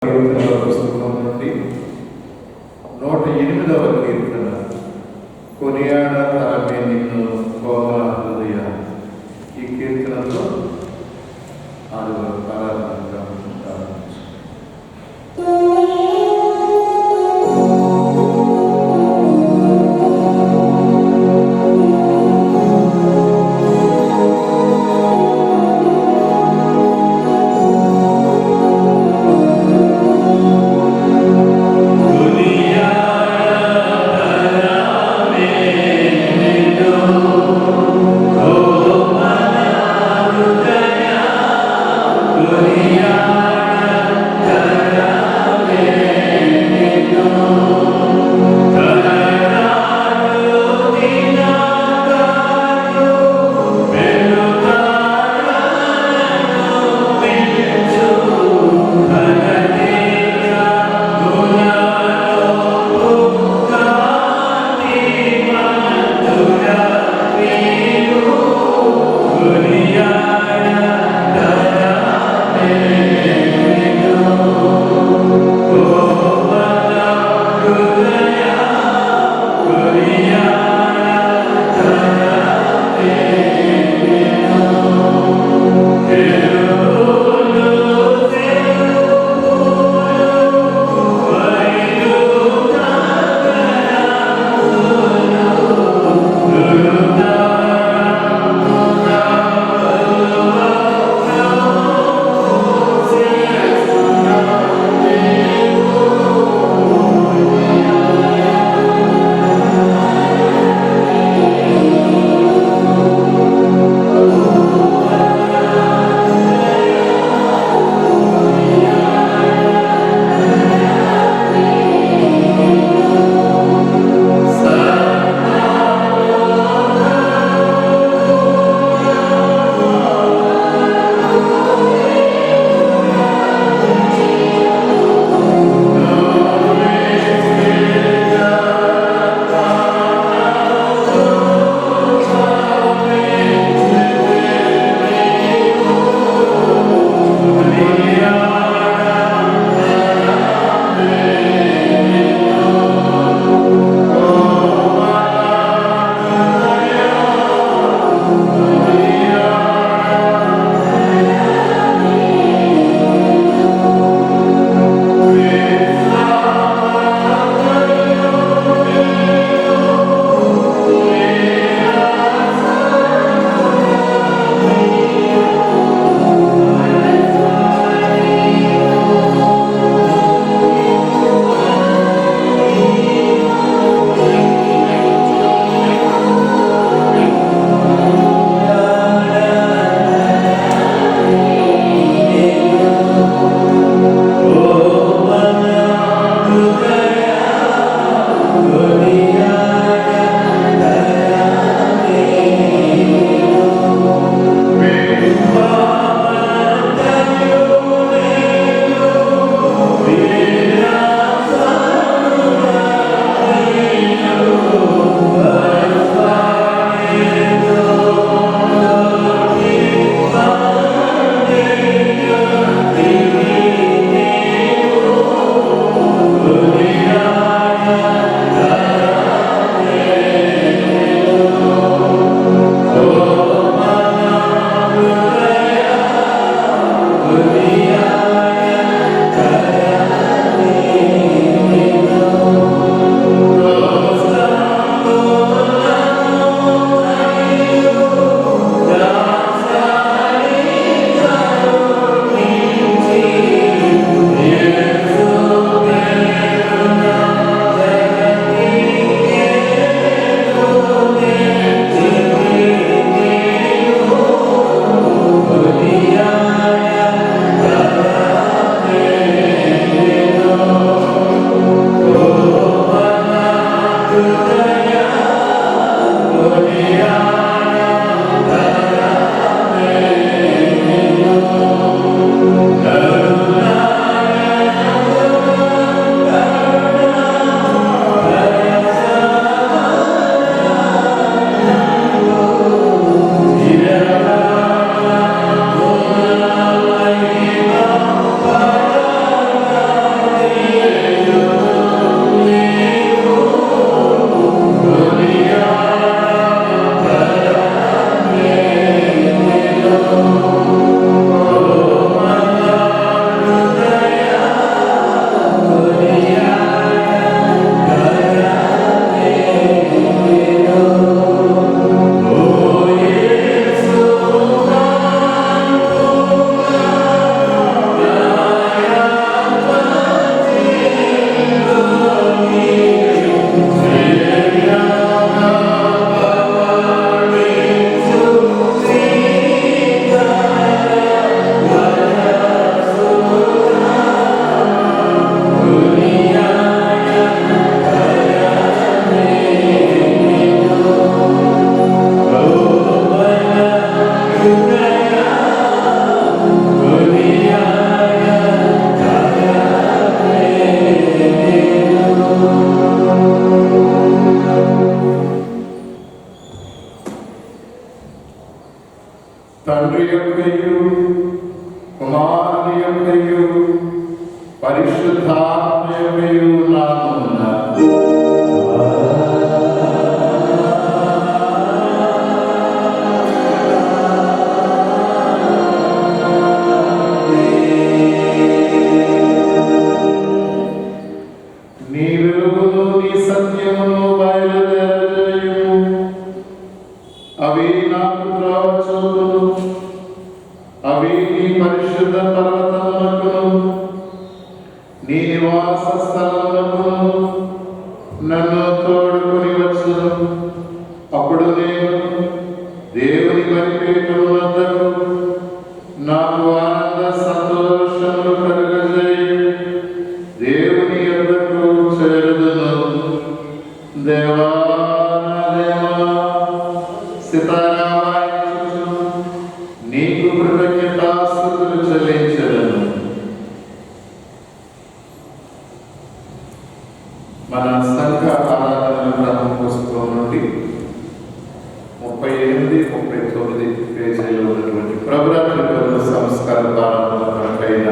పుస్తకం నుండి 108వ కీర్తన. కొనియాడతామే నిన్ను కోమల హృదయ. ఈ కీర్తనతో ఆదివారం ప్రారంభించాము. పరిశుద్ధాత్మయు నామమున నీ వెలుగును నీ సత్యమును బయలుదేరజేయుము. అవి నాకు త్రోవచూపును. అవి నీ పరిశుద్ధ పర్వతములకును నీ నివాస స్థలములకును నన్ను తోడుకొని వచ్చును. అప్పుడు నేను దేవుని బలిపీఠం వద్దకు నాకు ఆనంద సంతోషములు కలుగజేయు దేవుని యొద్దకు చేరుదును. దేవా నా దేవా, సితారా వాయించుచు నీకు కృతజ్ఞతాస్తుతులు చెల్లించెదను. మన సంఘ ఆరాధన గ్రంథ పుస్తకం నుండి 38-39 పేజీలో ఉన్నటువంటి ప్రభురాత్రి సంస్కార ప్రారంభం కొరకైన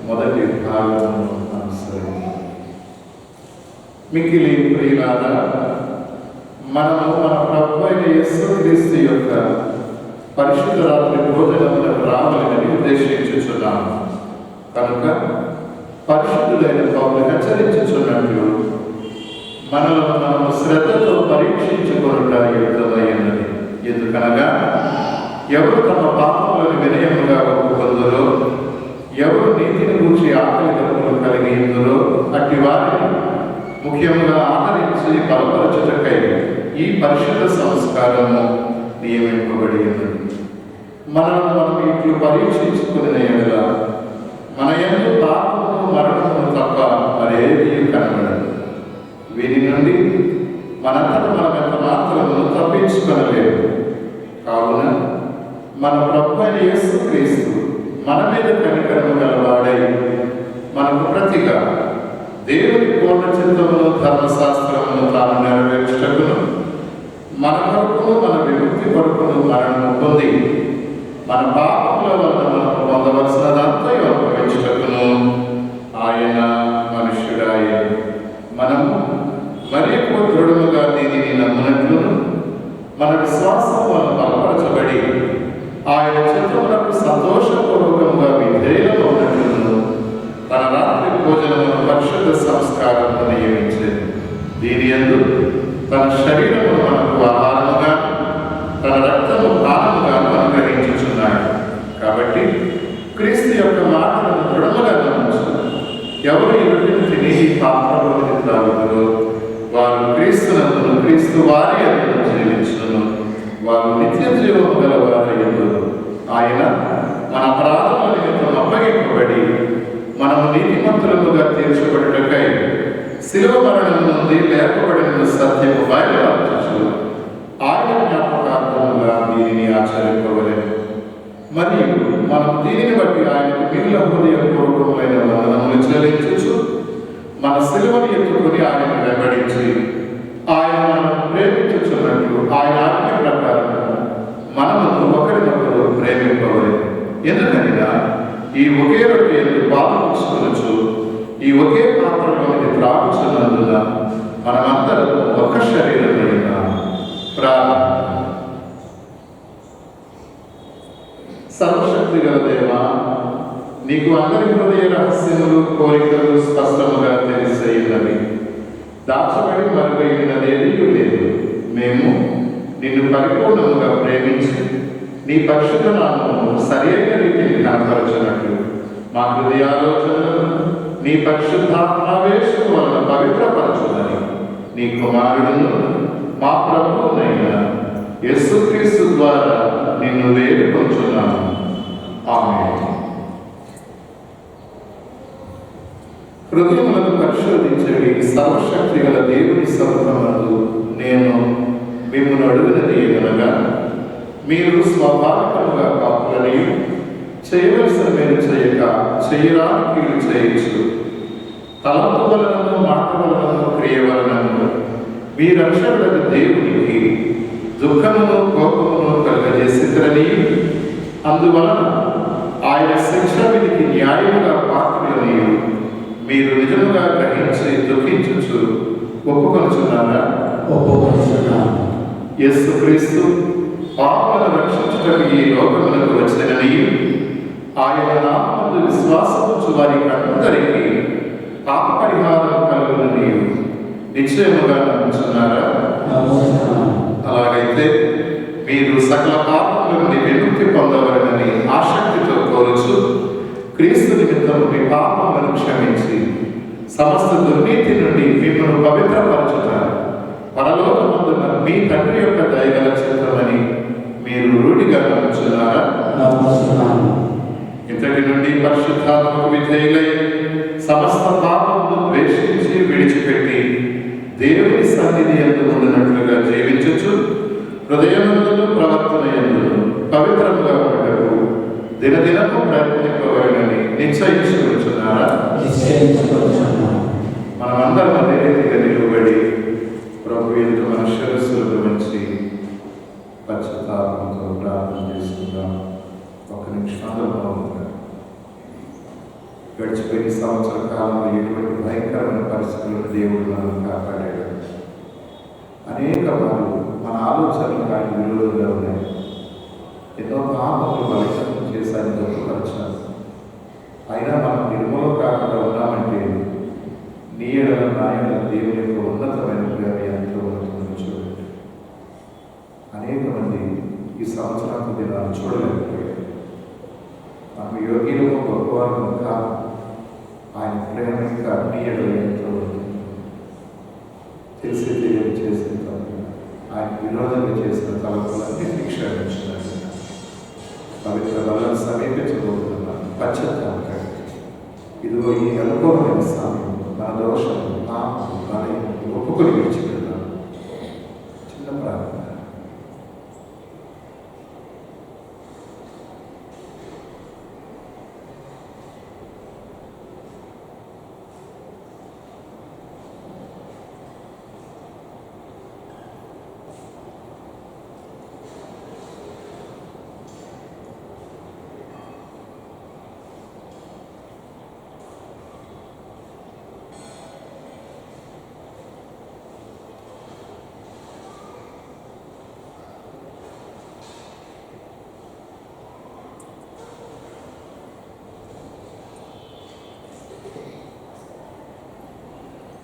మొదటి భాగమును అనుసరించి మిక్కిలి ప్రియులారా, మనము మన ప్రభు అయిన యేసుక్రీస్తు యొక్క పరిశుద్ధ రాత్రి భోజనములకు రావాలని ఉద్దేశించుచున్నాము. కనుక పరిశుద్ధులైన పౌలు హెచ్చరించుచున్నట్లు మనలో మనము శ్రద్ధతో పరీక్షించుకొనుట యుక్తమైనది. ఎందుకనగా ఎవరు తమ పాపములను వినయముగా ఒప్పుకొందురో, ఎవరు నీతిని గూర్చి ఆకలి దప్పులు కలిగి ఉందరో అట్టి వారిని ముఖ్యంగా ఆదరించి బలపరచుటకై ఈ పరిశుద్ధ సంస్కారము నియమింపబడి ఉన్నది. మనల్ని మనం ఇట్లు పరీక్షించుకునే ఎడల మన యందు పాపము మరణము తప్ప మరేదీ కనబడదు. వీరి నుండి మనంతట మనం ఎంత మాత్రము తప్పించుకొనలేము. కావున మన ప్రభు అయిన యేసుక్రీస్తు మన మీద కనికరము గలవాడై మనకు ప్రతిగా దేవుని పూర్ణ చిత్తమును ధర్మశాస్త్రమును తాను నెరవేర్చుటకును మన కొరకును మన విముక్తి కొరకును మరణము పొంది మన పాపముల వల్ల మనకు పొందవలసినదంతయు అనుభవించుటకును ఆయన మనుష్యుడాయ. మనము మరి ఎక్కువ దృఢముగా దీనిని నమ్మునట్లును మన విశ్వాసం వల్ల బలపరచబడి ఆయన చిత్తమునకు సంతోషపూర్వకంగా విధేయులుగా ఉన్నట్లును తన రాత్రి భోజనమును పరిశుద్ధ సంస్కారమును నియమించేది. దీని యందు తన శరీరమును మనకు ఆహారముగా, తన రక్తము పానముగా అనుగ్రహించుచున్నాడు. కాబట్టి క్రీస్తు యొక్క మాటలను దృఢముగా నమ్ముచు ఎవరు ఈ రొట్టెను తిని ఈ పాత్రలోకి త్రాగుదురో వారు క్రీస్తునందును, క్రీస్తు వారి యందు జీవించును. వారు నిత్య జీవము గల వారి యందు ఆయన మన అపరాధముల నిమిత్తం అప్పగింపబడి మనము నీతిమంతులముగా తీర్చబడుటకై శిలువ మరణం నుండి లేపబడిన సత్యము బయలుపరచుచు ఆయన జ్ఞాపకార్థముగా దీనిని ఆచరింపవలెను. మరియు మనం దీనిని బట్టి ఆయనకు మిగిలిన హృదయపూర్వకమైన వందనములు చెల్లించుచు మన శిలువను ఎత్తుకుని ఆయన వెంబడించి ఆయన మనము ప్రేమించుచున్నట్లు ఆయన ఆజ్ఞ ప్రకారం మనము ఒకరినొకరు ప్రేమింపవలెను. ఎందుకనగా ఈ ఒకే రొట్టె యందు పాలుపంచుకొనుచు ఈ ఒకే పాత్రలోని త్రాగుచున్నందున మనమందరం ఒక్క శరీరమైన ప్రార్థన. సర్వశక్తి గల దేవా, నీకు అందరి హృదయ రహస్యములు, కోరికలు స్పష్టముగా తెలిసేయున్నవి. దాచబడి మరుగైనదేదీ లేదు. మేము నిన్ను పరిపూర్ణముగా ప్రేమించి నీ పరిశుద్ధ నామమును సరైన రీతిని కనపరచినట్లు మా హృదయాలోచనలను నీ పరిశుద్ధాత్మావేశము వలన పవిత్రపరచుదని నీ కుమారుడును మా ప్రభువునైన యేసుక్రీస్తు ద్వారా నిన్ను వేడుకొంచున్నాము. ఆమేన్. హృదయములను పరిశోధించడి సర్వశక్తి గల దేవుని సముఖమందు నేను మిమ్మల్ని అడుగునది ఏమనగా, మీరు స్వాభావికముగా పాపులని చేయవలసిన మీరు చేయక చేయరాని కీడు చేయొచ్చు. తలంపు వలనను, మాట వలనను, క్రియ వలనను మీ రక్షకులకు దేవునికి దుఃఖమును, కోపమును కలుగజేసిద్దరని, అందువలన ఆయన శిక్ష విధికి న్యాయముగా పాత్రులని మీరు నిజముగా గ్రహించి దుఃఖించుచు ఒప్పుకొనుచున్నారా? ఒప్పుకొనుచున్నాను. యేసుక్రీస్తు పాపులను రక్షించుటకు ఈ లోకములకు వచ్చినని ఆయన నామమునందు విశ్వాసముంచు వారికి అందరికీ పాప పరిహారం కలుగునని నిశ్చయముగా నమ్ముచున్నారా? అలాగైతే మీరు సకల పాపముల నుండి విముక్తి పొందవలనని ఆసక్తితో కోరుచు క్రీస్తు నిమిత్తము మీ పాపములను క్షమించి సమస్త దుర్నీతి నుండి మిమ్మల్ని పవిత్రపరచుట పరలోకమందున్న మీ తండ్రి యొక్క దయగల చిత్తమని మీరు రూఢిగా నమ్ముచున్నారా? ఇంతటి నుండి పరిశుద్ధాత్మకు విధేయులై సమస్త పాపమును ద్వేషించి విడిచిపెట్టి దేవుని సన్నిధి యందు ఉండినట్లుగా జీవించుచు హృదయమందును ప్రవర్తన యందును పవిత్రముగా ఉండటకు దినదినము ప్రయత్నింపవలనని నిశ్చయించుకుంటున్నారా? మనమందరం అదే రీతిగా నిలువబడి ప్రభు ఎదుట మన శిరస్సులకు మంచి పశ్చాత్తాపంతో ప్రార్థన చేసుకుందాం. ఒక నిమిషంలో గడిచిపోయిన సంవత్సర కాలంలో ఎటువంటి భయంకరమైన పరిస్థితులను దేవుడు మనల్ని కాపాడాడు. అనేక మార్లు మన ఆలోచనలు ఆయన విలువలుగా ఉన్నాయి. ఎన్నో పాపములు బలిష్టం చేసి ఆయన దుఃఖపరిచారు. అయినా మనం నిర్మూలం కాకుండా ఉన్నామంటే నీ ఎడల నాయన దేవుని యొక్క ఉన్నతమైన ప్రేమ ఎంతో ఉన్నతమని చూడండి. అనేక మంది ఈ సంవత్సరానికి దినాలు చూడలేకపోయారు. మనం యోగిలో గొప్పవారు కాదు. ఆయన ప్రేమ ఇంకా నీ ఎడల ఎంతో ఉంటుంది. తెలిసి తెలియదు చేసిన తప్పు, ఆయన విరోధంగా చేసిన తలపులన్నీ క్షమించినారు. పవిత్ర బలం సమీపించబోతున్నాను. పశ్చాత్తాపం ఇదిగో ఈ అనుకోవమైన సమయం నా దోషం పాపం బలహీనతను ఒప్పుకొని విడిచిపెడతాను. చిన్న ప్రార్థన.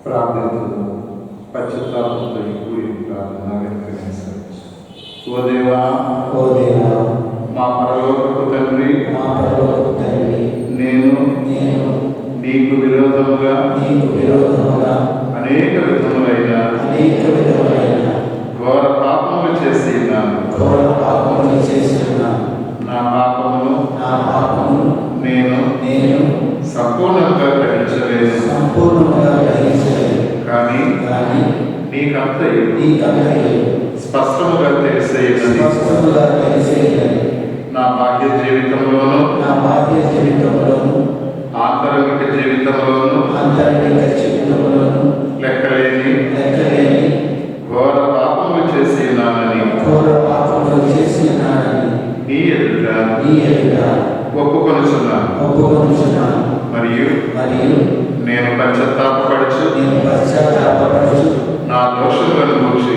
ప్రార్థనలు పశ్చాత్తాపంతో కూడి ప్రార్థన వెనుకనేసారు. ఓ దేవా, మా పరలోకపు తండ్రి, నేను నీకు విరోధముగా అనేక విధములైన ఘోర పాపములు చేసి ఉన్నాను. నా పాపమును నేను సంపూర్ణంగా గ్రహించలేదు. కానీ నీకంతయు స్పష్టముగా తెలిసేది. నా బాహ్య జీవితంలోను ఆంతరిక జీవితంలోను లెక్కలేని ఘోర పాపములు చేసి ఉన్నానని నీ ఎదుట ఒప్పుకొనుచున్నాను. మరియు నేను పశ్చాత్తాపపడుచు నా దోషములను గురించి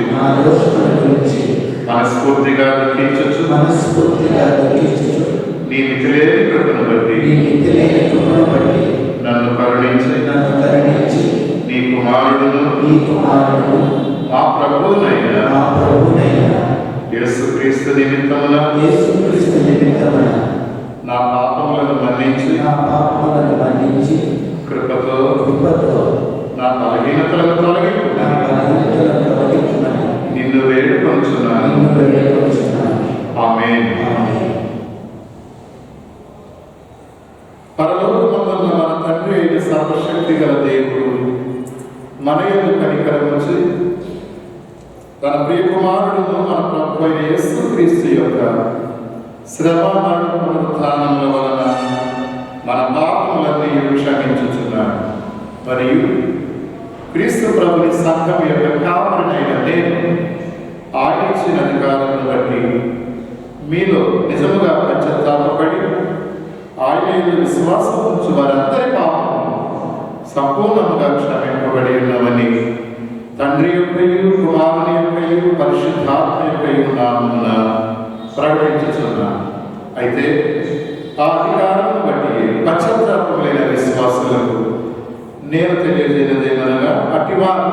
మనస్ఫూర్తిగా దుఃఖించుచు నీ మితిలేని కృపను బట్టి నన్ను కరుణించి నీ కుమారుడును మా ప్రభువునైన యేసుక్రీస్తు నిమిత్తమున నా పాపములను మన్నించి కృపతో నా బలహీనతలను తొలగింపు నిన్ను వేడుకొనుచున్నాను. ఆమేన్. పరలోకమందున్న మన తండ్రి అయిన సర్వశక్తి గల దేవుడు మన యందు కనికరముంచి తన ప్రియకుమారుడును మన ప్రభు అయిన యేసుక్రీస్తు యొక్క శ్రమ మరణ పునరుత్థానముల వలన మన పాపములన్నీ క్షమించుచున్నాడు. మరియు క్రీస్తు ప్రభుని సంఘం యొక్క కాపరినైన నేను ఆయన ఇచ్చిన అధికారాలను బట్టి మీలో నిజముగా పశ్చాత్తాపపడి ఆయన విశ్వాసం ఉంచు వారందరి పాపం సంపూర్ణముగా క్షమింపబడి ఉన్నవని తండ్రి యొక్కయు కుమారుని యొక్కయు పరిశుద్ధాత్మ యొక్కయు నామమున ప్రకటించుచున్నాను. అయితే ఆ అధికారమును బట్టి పశ్చాత్తాపములైన విశ్వాసులకు నేను తెలియజేయదేమనగా, అట్టివారు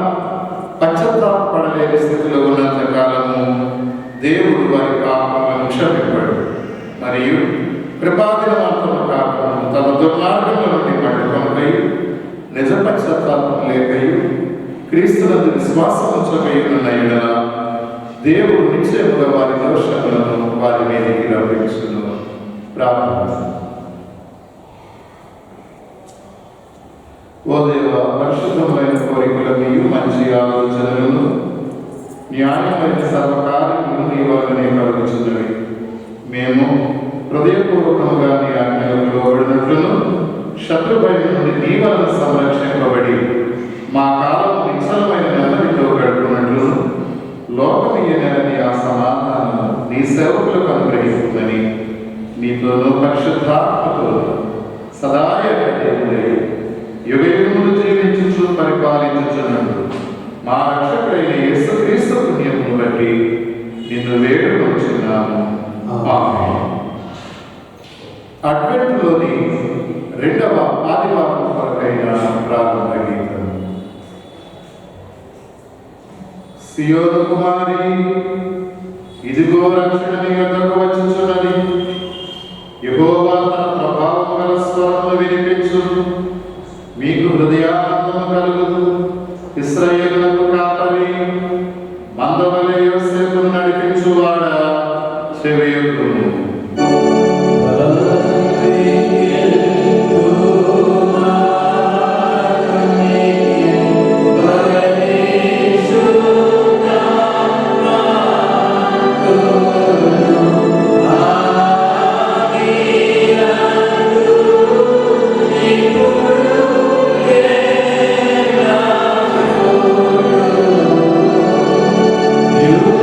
పశ్చాత్తాపడలేని స్థితిలో ఉన్నంత కాలము దేవుడు వారి పాపములను క్షమింపడు. మరియు కృపాదినమాత్రము కాకుండా తమ దుర్మార్గముల నుండి పట్టుకొనకై నిజ పశ్చాత్తాపం లేకయు క్రీస్తునందు విశ్వాసం ఉంచకయున్న యెడల దేవుడు నిశ్చయముగా వారి దోషములను వారి మీదకి రప్పించును. ప్రార్థన. ఓ దేవ, పరిశుద్ధమైన కోరికలను, మంచి ఆలోచనలను, న్యాయమైన సర్వకార్యములను నీ వల్లనే కలుగుచున్నవి. మేము హృదయపూర్వకముగా నీ ఆజ్ఞలకు లోబడినట్లును శత్రుభయం నుండి నీ వలన సంరక్షింపబడి మా కాలం నిశ్చలమైన నెమ్మదితో గడుపునట్లును లోకమీయనని ఆ సమాధానం నీ సేవకులకు అనుగ్రహిస్తుందని నీతోనూ పరిశుద్ధాత్మతో సదాయముడై యుగయుగములు జీవించుచు పరిపాలించుచున్నట్టు మా రక్షకుడైన యేసుక్రీస్తు పుణ్యమును బట్టి నిన్ను వేడుకొనుచున్నాము. ఆమేన్. అడ్వెంట్లోని రెండవ ఆదివారం కొరకైన ప్రారంభ గీతం. సియోను కుమారి, ఇదిగో రక్షణ నీ వద్దకు వచ్చుచున్నది. యెహోవా తన ప్రభావం గల స్వరమును వినిపించును. మీకు హృదయానందము కలుగును. ఇశ్రాయేలునకు కాపరి, మందవలె యోసేపును నడిపించువాడా, చెవియొగ్గుము. You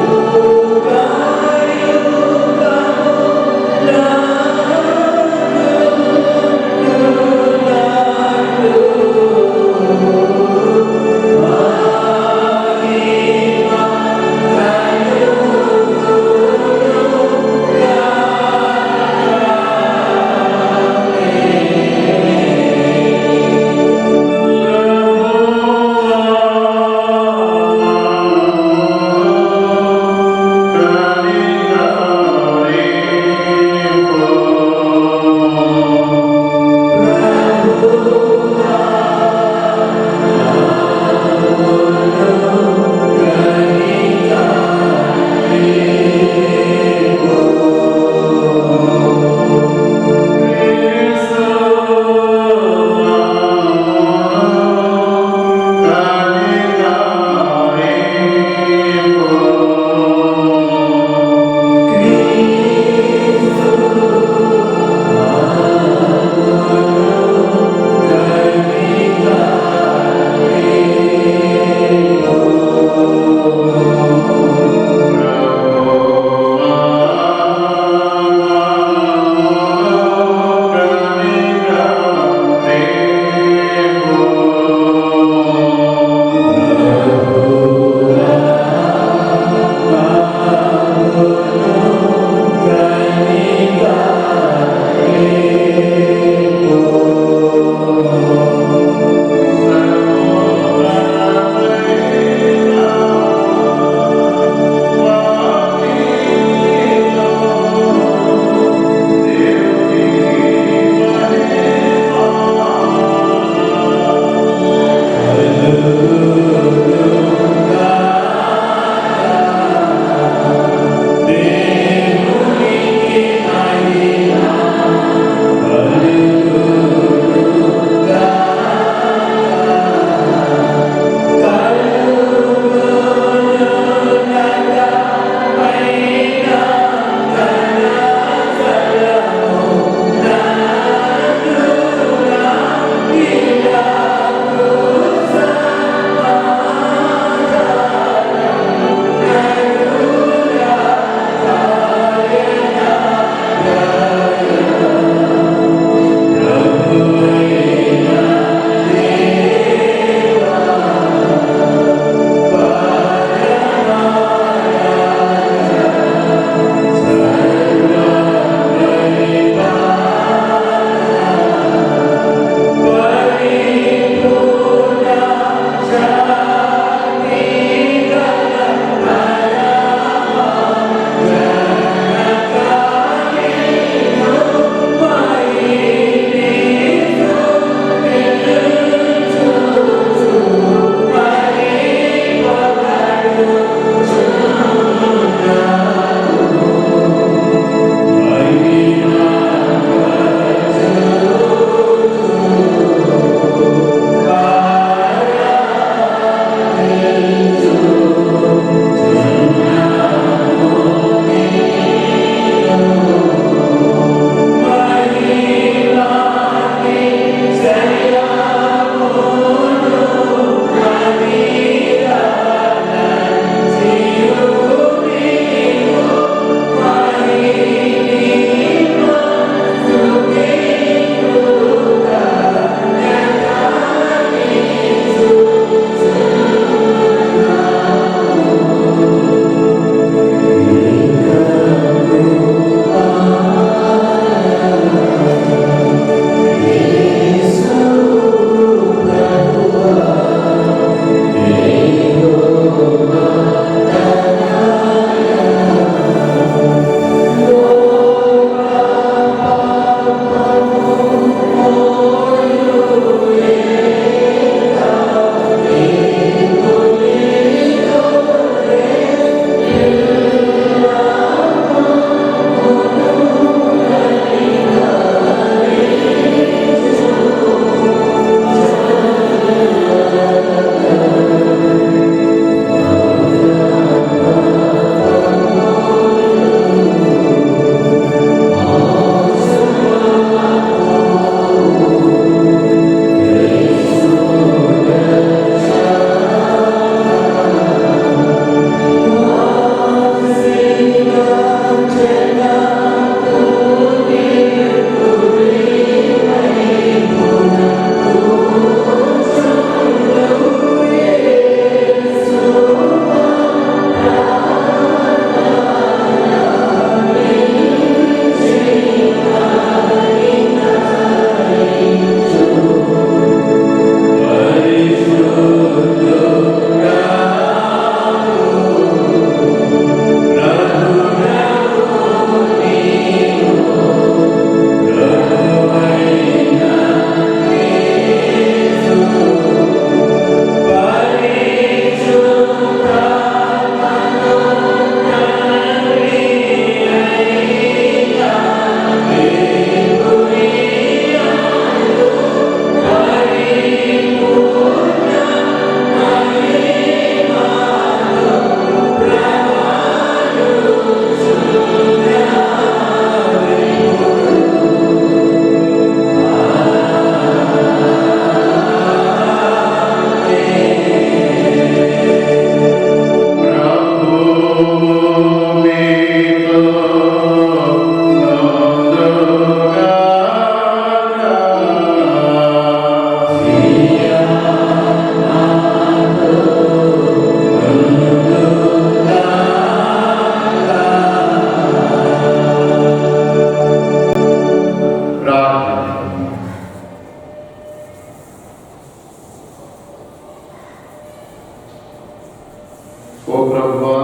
ఓ ప్రభువా,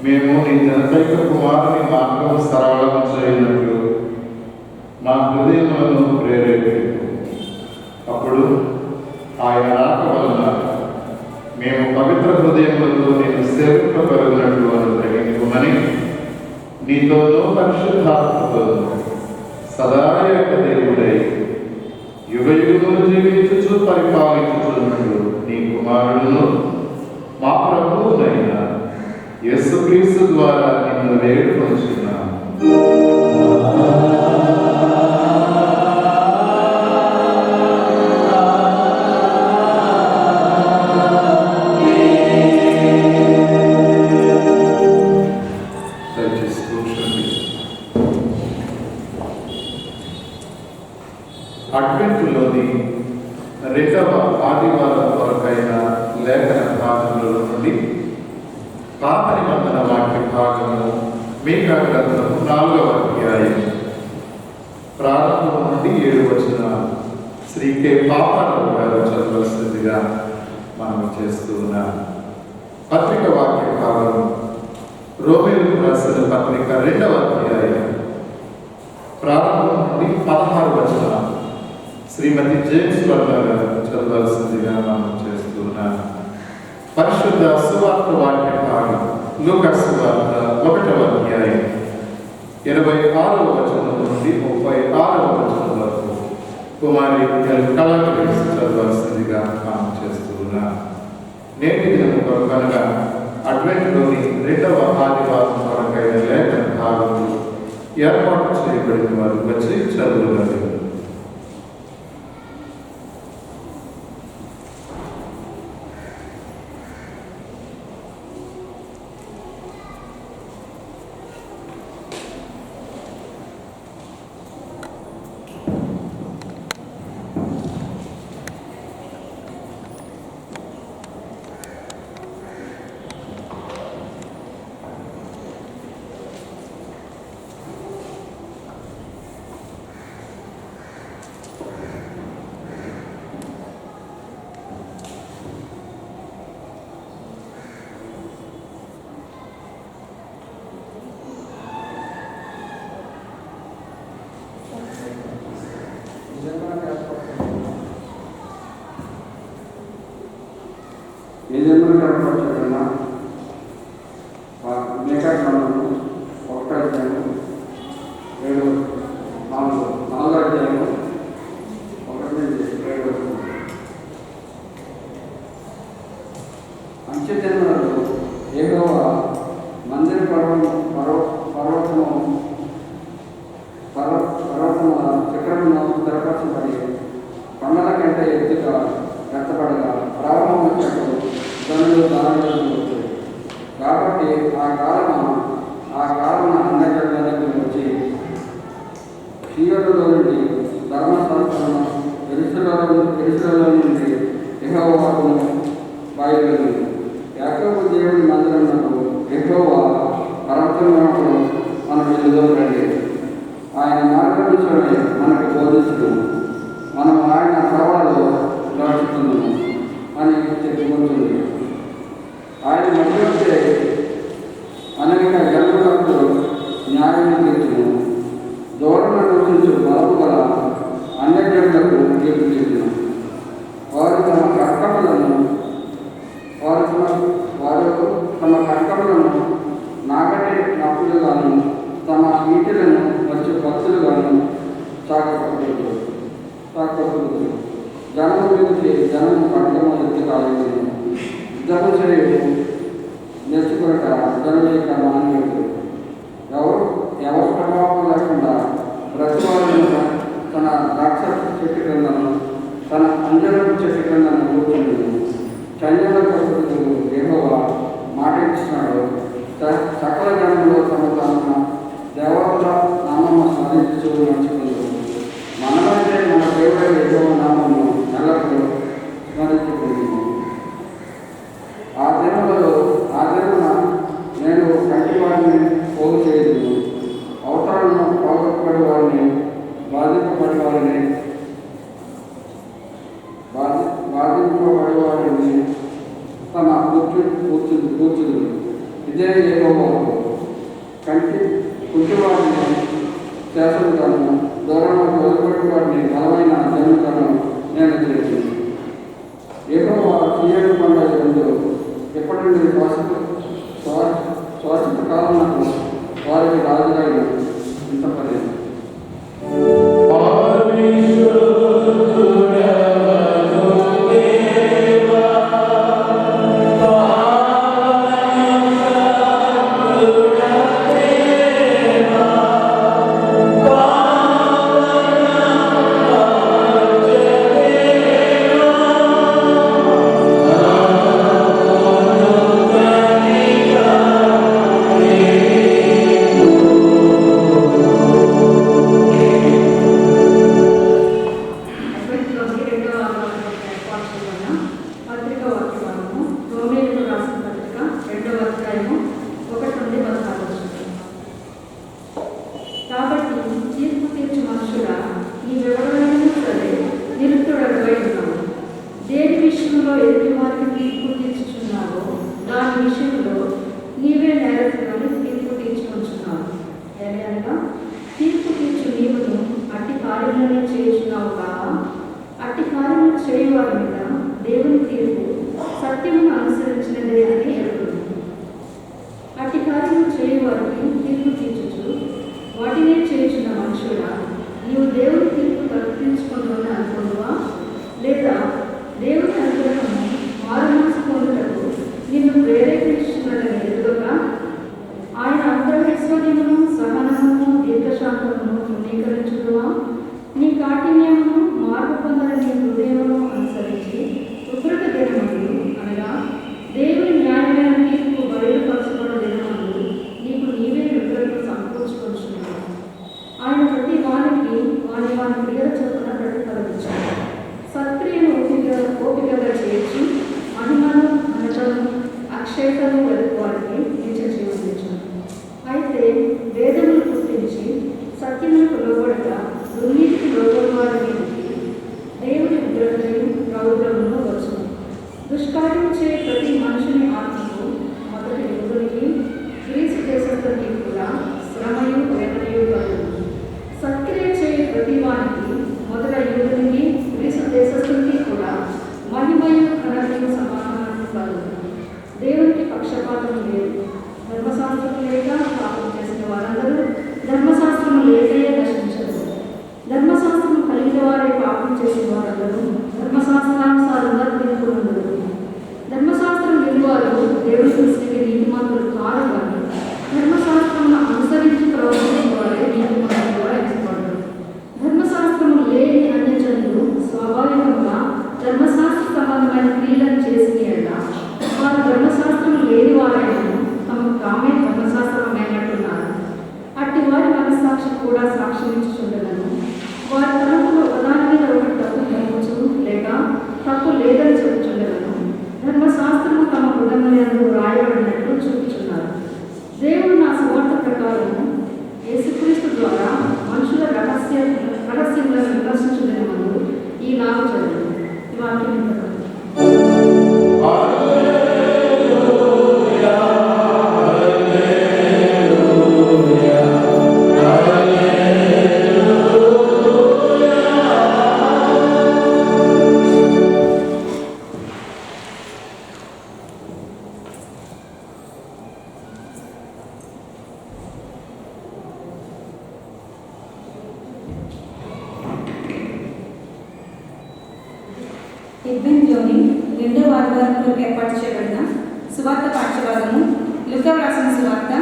మేము నీ జనతైక కుమారుని మార్గం సరళం చేయనట్లు మా హృదయములను ప్రేరేపించు. అప్పుడు ఆయన రాక వలన మేము పవిత్ర హృదయములతో నేను సేవింపగలిగినట్లు అనుగ్రహించుమని నీతోనూ పరిశుద్ధాత్మతోనూ సదా ఏక దేవుడై యుగ యుగములు జీవించుచు పరిపాలించుచున్నట్లు నీ కుమారుడును మా ప్రభువునైన యేసుక్రీస్తు ద్వారా నిన్ను వేడుకొనుచున్నాము. అడ్వెంట్లోని రెండవ ఆదివారం కొరకైన లేఖన భాగముల నుండి పాత నిబంధన వాక్య భాగము మీకా గ్రంథము 4వ అధ్యాయం ప్రారంభం నుండి 7 వచనాలు శ్రీ కె పాపారావు గారు చదవలసిందిగా మనం చేస్తూ ఉన్నాం. పత్రిక వాక్య భాగం రోమేయులకు రాసిన పత్రిక 2వ అధ్యాయం ప్రారంభం నుండి 16 వచనాలు శ్రీమతి జేమ్స్ వర్మ గారు చదవలసిందిగా మనం చేస్తూ ఉన్నాం. పరిశుద్ధ సువార్త వాక్య భాగం లూకా సువార్త 1వ అధ్యాయం 26వ వచనం నుండి 36వ వచనం వరకు కుమారి కళాకృతి చదవలసిందిగా మనం చేస్తూ ఉన్నాం. నేటి దినము కనుక అడ్వెంట్లోని రెండవ ఆదివారం కొరకైన లేఖన భాగము ఏర్పాటు చేయబడిన వారు వచ్చి చదువుగలరు. ఏదైనా కనపరచకుండా మేకా గ్రంథము 1వ అధ్యాయం 4వ అధ్యాయం 1-7 అంత్యదినములలో యెహోవా మందిర పర్వతము చక్రమును స్థిరపరచబడి కొండల కంటే ఎత్తుగా ఎత్తబడగా ప్రారంభం చెట్లు ధనులు దారులు వచ్చాయి. కాబట్టి ఆ కాలమున అందరికీ వచ్చి సీయోనులో నుండి ధర్మశాస్త్రము యెరూషలేము నుండి యెహోవాకు బయలుదేరింది. యాకోబు దేవుని మందిరమునకు యెహోవా పర్వతమునకు మనం ఎదురండి. ఆయన మార్గదర్శనమే మనకు బోధించును. మనం ఆయన త్రోవలలో నడుచుకుందాము అని చెప్పుకుంటుంది. ఆయన మధ్య అనేక జన్మలకు న్యాయం తీర్చును. దూరంలో నివసించు బలము గల అన్యజనులకు తీర్పు తీర్చును. వారు తమ కర్కములను నాగటి నప్పులుగాను తమ నీటిలను వచ్చే భక్తులుగాను సాగపడుతుంది. జనము గురించి జనము ఖడ్గము ఎత్తి కాలేదు. యుద్ధము చేయు నేర్చుకునక జనుల యొక్క మానవుడు ఎవరు ప్రభావం లేకుండా ప్రతివాడు తన ద్రాక్ష చెట్టు క్రిందను తన అంజనపు చెట్టు క్రిందను కూర్చుంది. చంద్రుల ప్రకృతులు యెహోవా మాట ఇచ్చినాడు. సకల జనంలో తమ దేవతల నామము స్మరించు నడుచుకుంది. మనమైతే మన దేవుడైన యెహోవా నామమును ఎల్లప్పుడూ స్మరించుకుంటున్నాము. ఆ దినమున నేను కంటివాడిని పోగు చేయదు. అవసరాలను పోగొట్టుబడి వారిని బాధింపబడి వారిని తన కూర్చుంది. ఇదే యెహోవా కంటి కుంటివాడిని శాసనగాను, దూరంలో వెలువడి వాడిని బలమైన జన్మగాను నేను చేసింది. యెహోవా సీయోను కొండ యందు ఎప్పటి నుండి శాశ్వత కాలమునకు వారికి రాజుగాను ఇంతపలేదు. ఇర్విన్లోని 2వ ఆదివారంలో ఏర్పాటు చేయబడిన సువార్త పాఠ్యభాగము లూకా వ్రాసిన సువార్త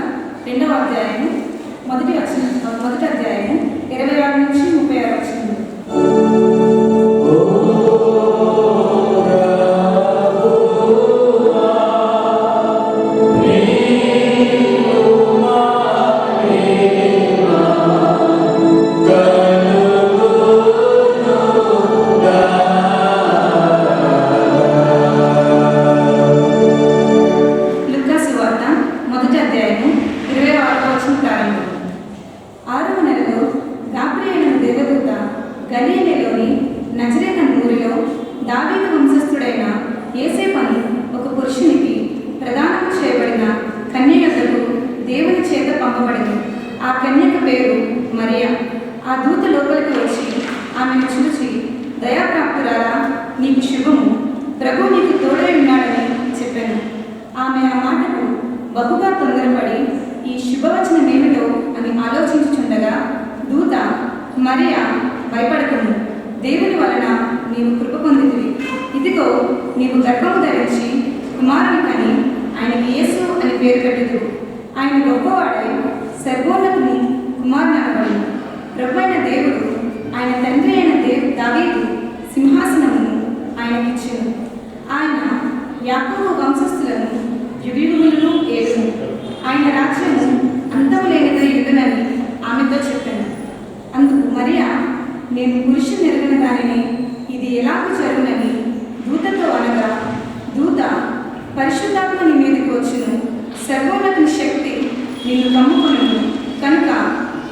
2వ అధ్యాయము మొదటి అధ్యాయము 26 నుంచి 36 వచనములు. ప్రభు నీకు తోడై ఉన్నాడని చెప్పాను. ఆమె ఆ మాటకు బహుగా తొందరపడి ఈ శుభవచనమేమిటో అని ఆలోచించుచుండగా దూత, మరియా, భయపడకుము, దేవుని వలన నీవు కృప పొందితివి. ఇదిగో నీవు గర్భము ధరించి కుమారుని కని ఆయనకి యేసు అని పేరు పెట్టుదువు. ఆయన గొప్పవాడై సర్వోన్నతుని కుమారుని అనబడును. ప్రభువైన దేవుడు ఆయన తండ్రి అయిన దావీదు సింహాసనమును ఆయనకిచ్చెను. ఆయన యాకోబు వంశస్థులను యుగయుగములను ఏలును. ఆయన రాజ్యము అంతము లేనిదై ఉండునని ఆమెతో చెప్పాను. అందుకు మరియా, నేను పురుషుని ఎరుగని దానిని ఇది ఎలాగూ జరుగునని దూతతో అనగా, దూత, పరిశుద్ధాత్మ నీ మీదకి వచ్చును, సర్వోన్నతుని శక్తి నిన్ను కమ్ముకొనును, కనుక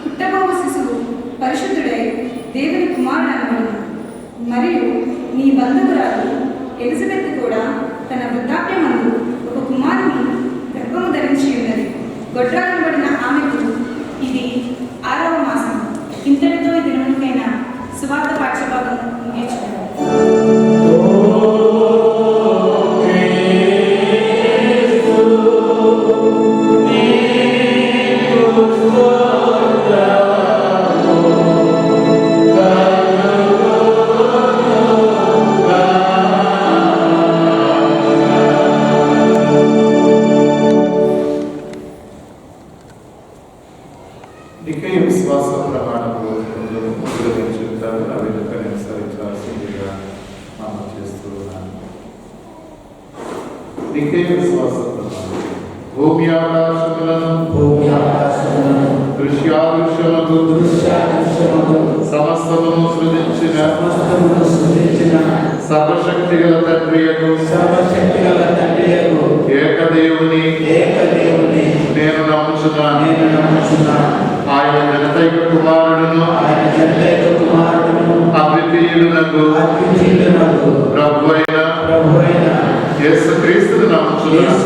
పుట్టబోవు శిశువు పరిశుద్ధుడై దేవుని కుమారుడు అనబడును. మరియు నీ బంధువురాలు ఎలిజబెత్ కూడా తన వృద్ధాప్యమందు ఒక కుమారుని గర్భము ధరించి ఉన్నది. గొడ్రాలబడిన ఆమెకు ఇది 6వ మాసం. ఇంతటితో ఈ దినమునికైనా సువార్త పాఠ్యభాగం ముగించుకున్నాను. నికయ విశ్వాస ప్రమాణము చెప్తారు. ఆ విధంగా అనుసరించాల్సిందిగా మనం చేస్తూ ఉన్నాను. నికయ విశ్వాస ప్రమాణం భూమి ఆకాశములను దృశ్యాదృశ్యములకు సమస్తమును సృజించిన సర్వశక్తి గల తండ్రియకు ఏకదేవుని నేను నమ్ముచున్నాను. ఆయన జనతైక కుమారుడును అద్వితీయుడునకు ప్రభువైన యేసుక్రీస్తును నమ్ముచున్నాను.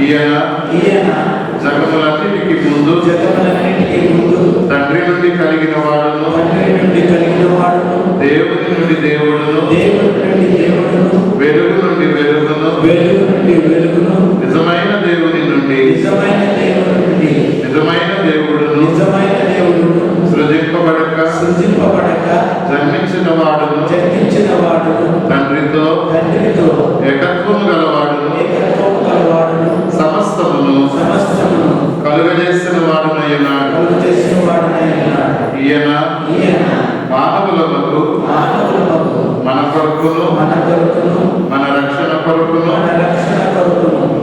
ఈయన జగములన్నిటికి ముందు తండ్రి నుండి కలిగిన వాడును, దేవుని నుండి దేవుడును, వెలుగు నుండి వెలుగును, నిజమైన దేవుని నుండి నిజమైన దేవుడును, సృజింపబడక జన్మించిన వాడును, తండ్రితో ఏకత్వము గలవాడును, సమస్తమును కలుగజేసిన వాడునయ్యున్నాడు. ఈయన మానవులకు మన కొరకును మన రక్షణ కొరకును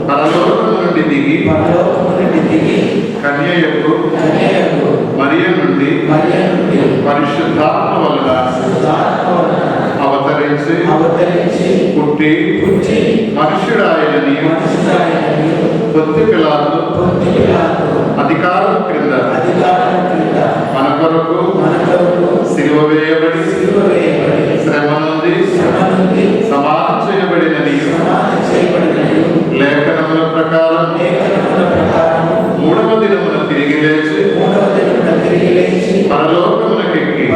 పరలోకము నుండి దిగి కన్యయకు మరియ నుండి పరిశుద్ధాత్మ వలన అవతరించి పుట్టి మనుష్యుడాయనని పొత్తి పిలాతు అధికారం క్రింద మన కొరకు సిలువ వేయబడి శ్రమ నుండి సమాధి చేయబడినని లేఖనముల ప్రకారం 3వ దినమున తిరిగి లేచి పరలోకమునకెక్కి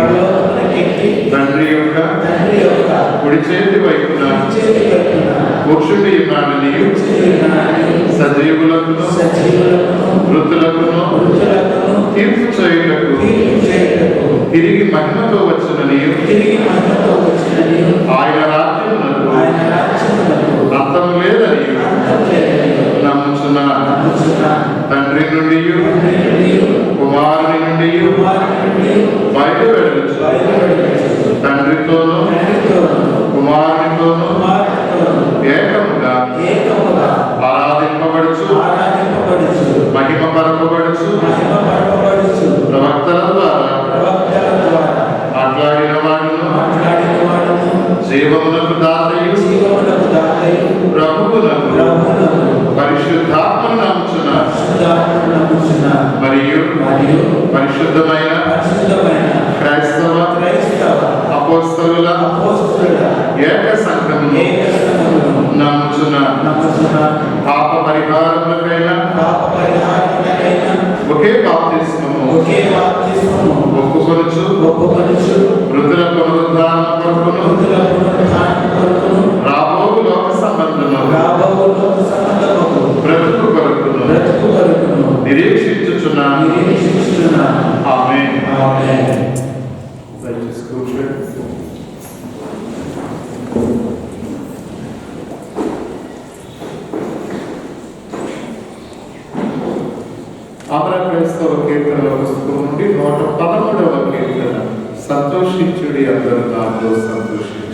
తండ్రి యొక్క కుడి చేతి వైపున కూర్చుండి ఉన్నాడని సజీవులకును మృతులకును తీర్పు చేయుటకు తిరిగి మహిమతో వచ్చునని ఆయన రాజ్యమునకు అంతం లేదని నమ్ముచున్నాను. తండ్రి నుండి కుమారుని నుండి బయలువెళ్ళుచు తండ్రితోనూ కుమారునితోనూ ఏకముగా ఆరాధింపబడుచు మహిమపరపబడుచు ప్రవక్తల ద్వారా మాట్లాడిన వాడును జీవమునకు దాతయు ప్రభువునకు పరిశుద్ధాత్మను నమ్ముచున్నాను. మరియు పరిశుద్ధమైన క్రైస్తవ అపోస్తలుల ఏక సంఘమును నమ్ముచున్నాను. పాప పరిహారములకైన ఒకే బాప్తిస్మము ఒప్పుకొనుచు మృతుల పునరుద్ధారణ కొరకును క్రైస్తవ కీర్తనల పుస్తకం నుండి 113వ కీర్తన. సంతోషించుడి అందరూ నాతో సంతోషించుడి.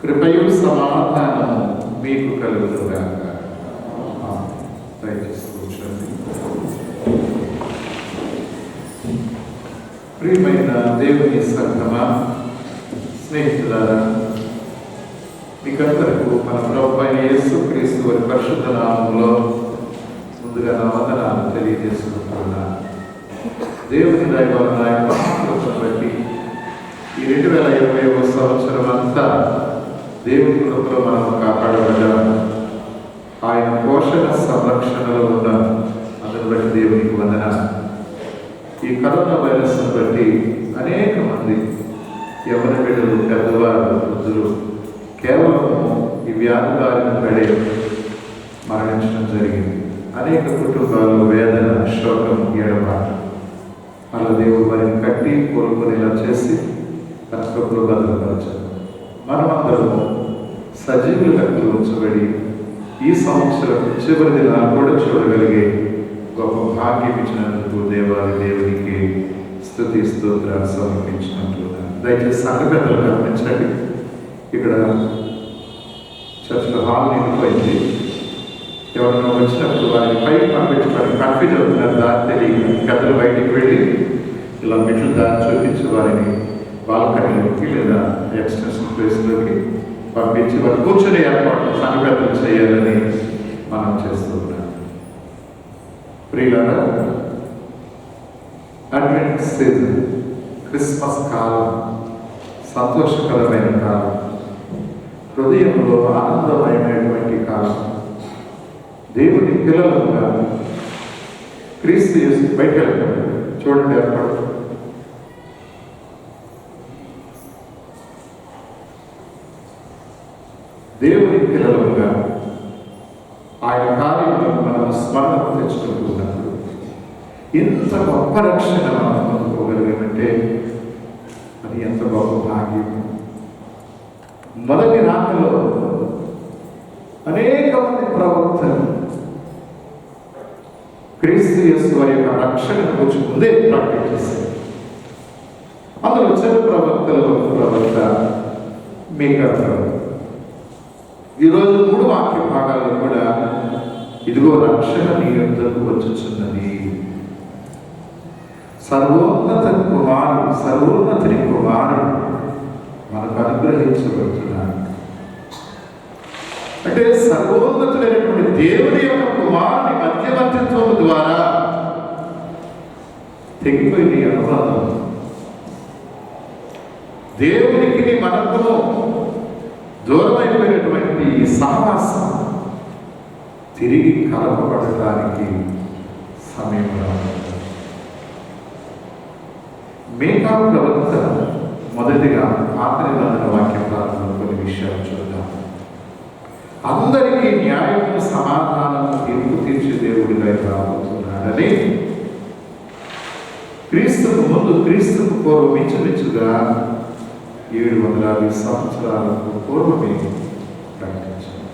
కృపయు సమాధానము మీకు కలుగునుగాక. దయచేసి కూర్చోండి. ప్రియమైన దేవుని సంఘమా, స్నేహితులారా, మీకందరకు మన ప్రభువైన యేసుక్రీస్తు వారి పరిశుద్ధ నామములో ముందుగా నా వందనాలు తెలియజేసుకుంటున్నాను. దేవుని దయ వలన ఆయన మహాకృపను బట్టి ఈ 2020వ సంవత్సరం అంతా దేవుని కృపలో మనం కాపాడబడ్డాం. ఆయన పోషణ సంరక్షణలో ఉన్నాం. అందుని బట్టి దేవునికి వందనాలు. ఈ కరోనా వైరస్ను బట్టి అనేక మంది యవ్వన బిడ్డలు, పెద్దవారు, వృద్ధులు కేవలం ఈ వ్యాధి బారిన పడే మరణించడం జరిగింది. అనేక కుటుంబాల్లో వేదన, శోకం, ఏడబాట. అలా దేవుడు వారిని కట్టి కోలుకునేలా చేసి తన కృపలో భద్రపరచారు. మనమందరము సజీవుల కట్టులు ఉంచబడి ఈ సంవత్సరం చివరి దినాలు కూడా చూడగలిగే గొప్ప భాగ్యం ఇచ్చినందుకు దేవునికి స్తుతి స్తోత్రాలు సమర్పించినట్లున్నాను. దయచేసి సంఘ పెద్దలు గమనించండి. ఇక్కడ చర్చిలో హాల్ నిండిపోయింది. ఎవరైనా వచ్చినప్పుడు వారిని పైకి పంపించడానికి కన్ఫ్యూజ్ అవుతున్నారు. దారి తెలియదు. పెద్దలు బయటికి వెళ్ళి ఇలా మెట్లు దారి చూపించి వారిని బాల్కనీలోకి లేదా ఎక్స్టెన్షన్ ప్లేస్లోకి పంపించి వారు కూర్చొని ఏర్పాట్లు సంఘ పెద్దలు చేయాలని మనం చేస్తూ ఉన్నాం. ప్రియులారా, అడ్వెంట్ సీజన్, క్రిస్మస్ కాలం సంతోషకరమైన కాలం, హృదయంలో ఆనందమయమైనటువంటి కాలం. దేవుని పిల్లలుగా క్రీస్తు యేసు బయట వెళ్ళాడు. చూడండి ఏర్పాటు. దేవుని పిల్లలుగా ఆయన కార్యములను మనం స్మరణకు తెచ్చుకుంటున్నప్పుడు ఎంత గొప్ప రక్షణ మనం పొందుకోగలిగామంటే అది ఎంత గొప్ప భాగ్యం. మొదటి రాకలో అనేక మంది ప్రవక్తలు క్రీస్తు యేసు వారి యొక్క రక్షణను గురించి ముందే ప్రకటించేశారు. అందులో వచ్చిన ప్రవక్తలు ప్రవక్త మీకా ప్రవక్త. ఈరోజు 3 వాక్య భాగాల్లో కూడా ఇదిగో రక్షణ నీ యొద్దకు వచ్చుచున్నది. సర్వోన్నతుని కుమారుడు మనకు అనుగ్రహించబడుతున్నాడు. అంటే సర్వోన్నతుడైనటువంటి దేవుని యొక్క కుమారుని మధ్యవర్తిత్వం ద్వారా తెగిపోయిన అనుబంధం దేవునికి మనకును దూరమైపోయినటువంటి సహవాసం తిరిగి కలపబడటానికి సమయం రావాలి. మీకా ప్రవక్త మొదటిగా ఆఖరి వాక్య ప్రారంభంలో కొన్ని విషయాలు చూద్దాం. అందరికీ న్యాయము సమాధానము తీర్పు తీర్చే దేవుడిగా రాబోతున్నాడని క్రీస్తుకు ముందు క్రీస్తుకు పూర్వం మించుమించుగా 750 సంవత్సరాలకు పూర్వమే ప్రకటించారు.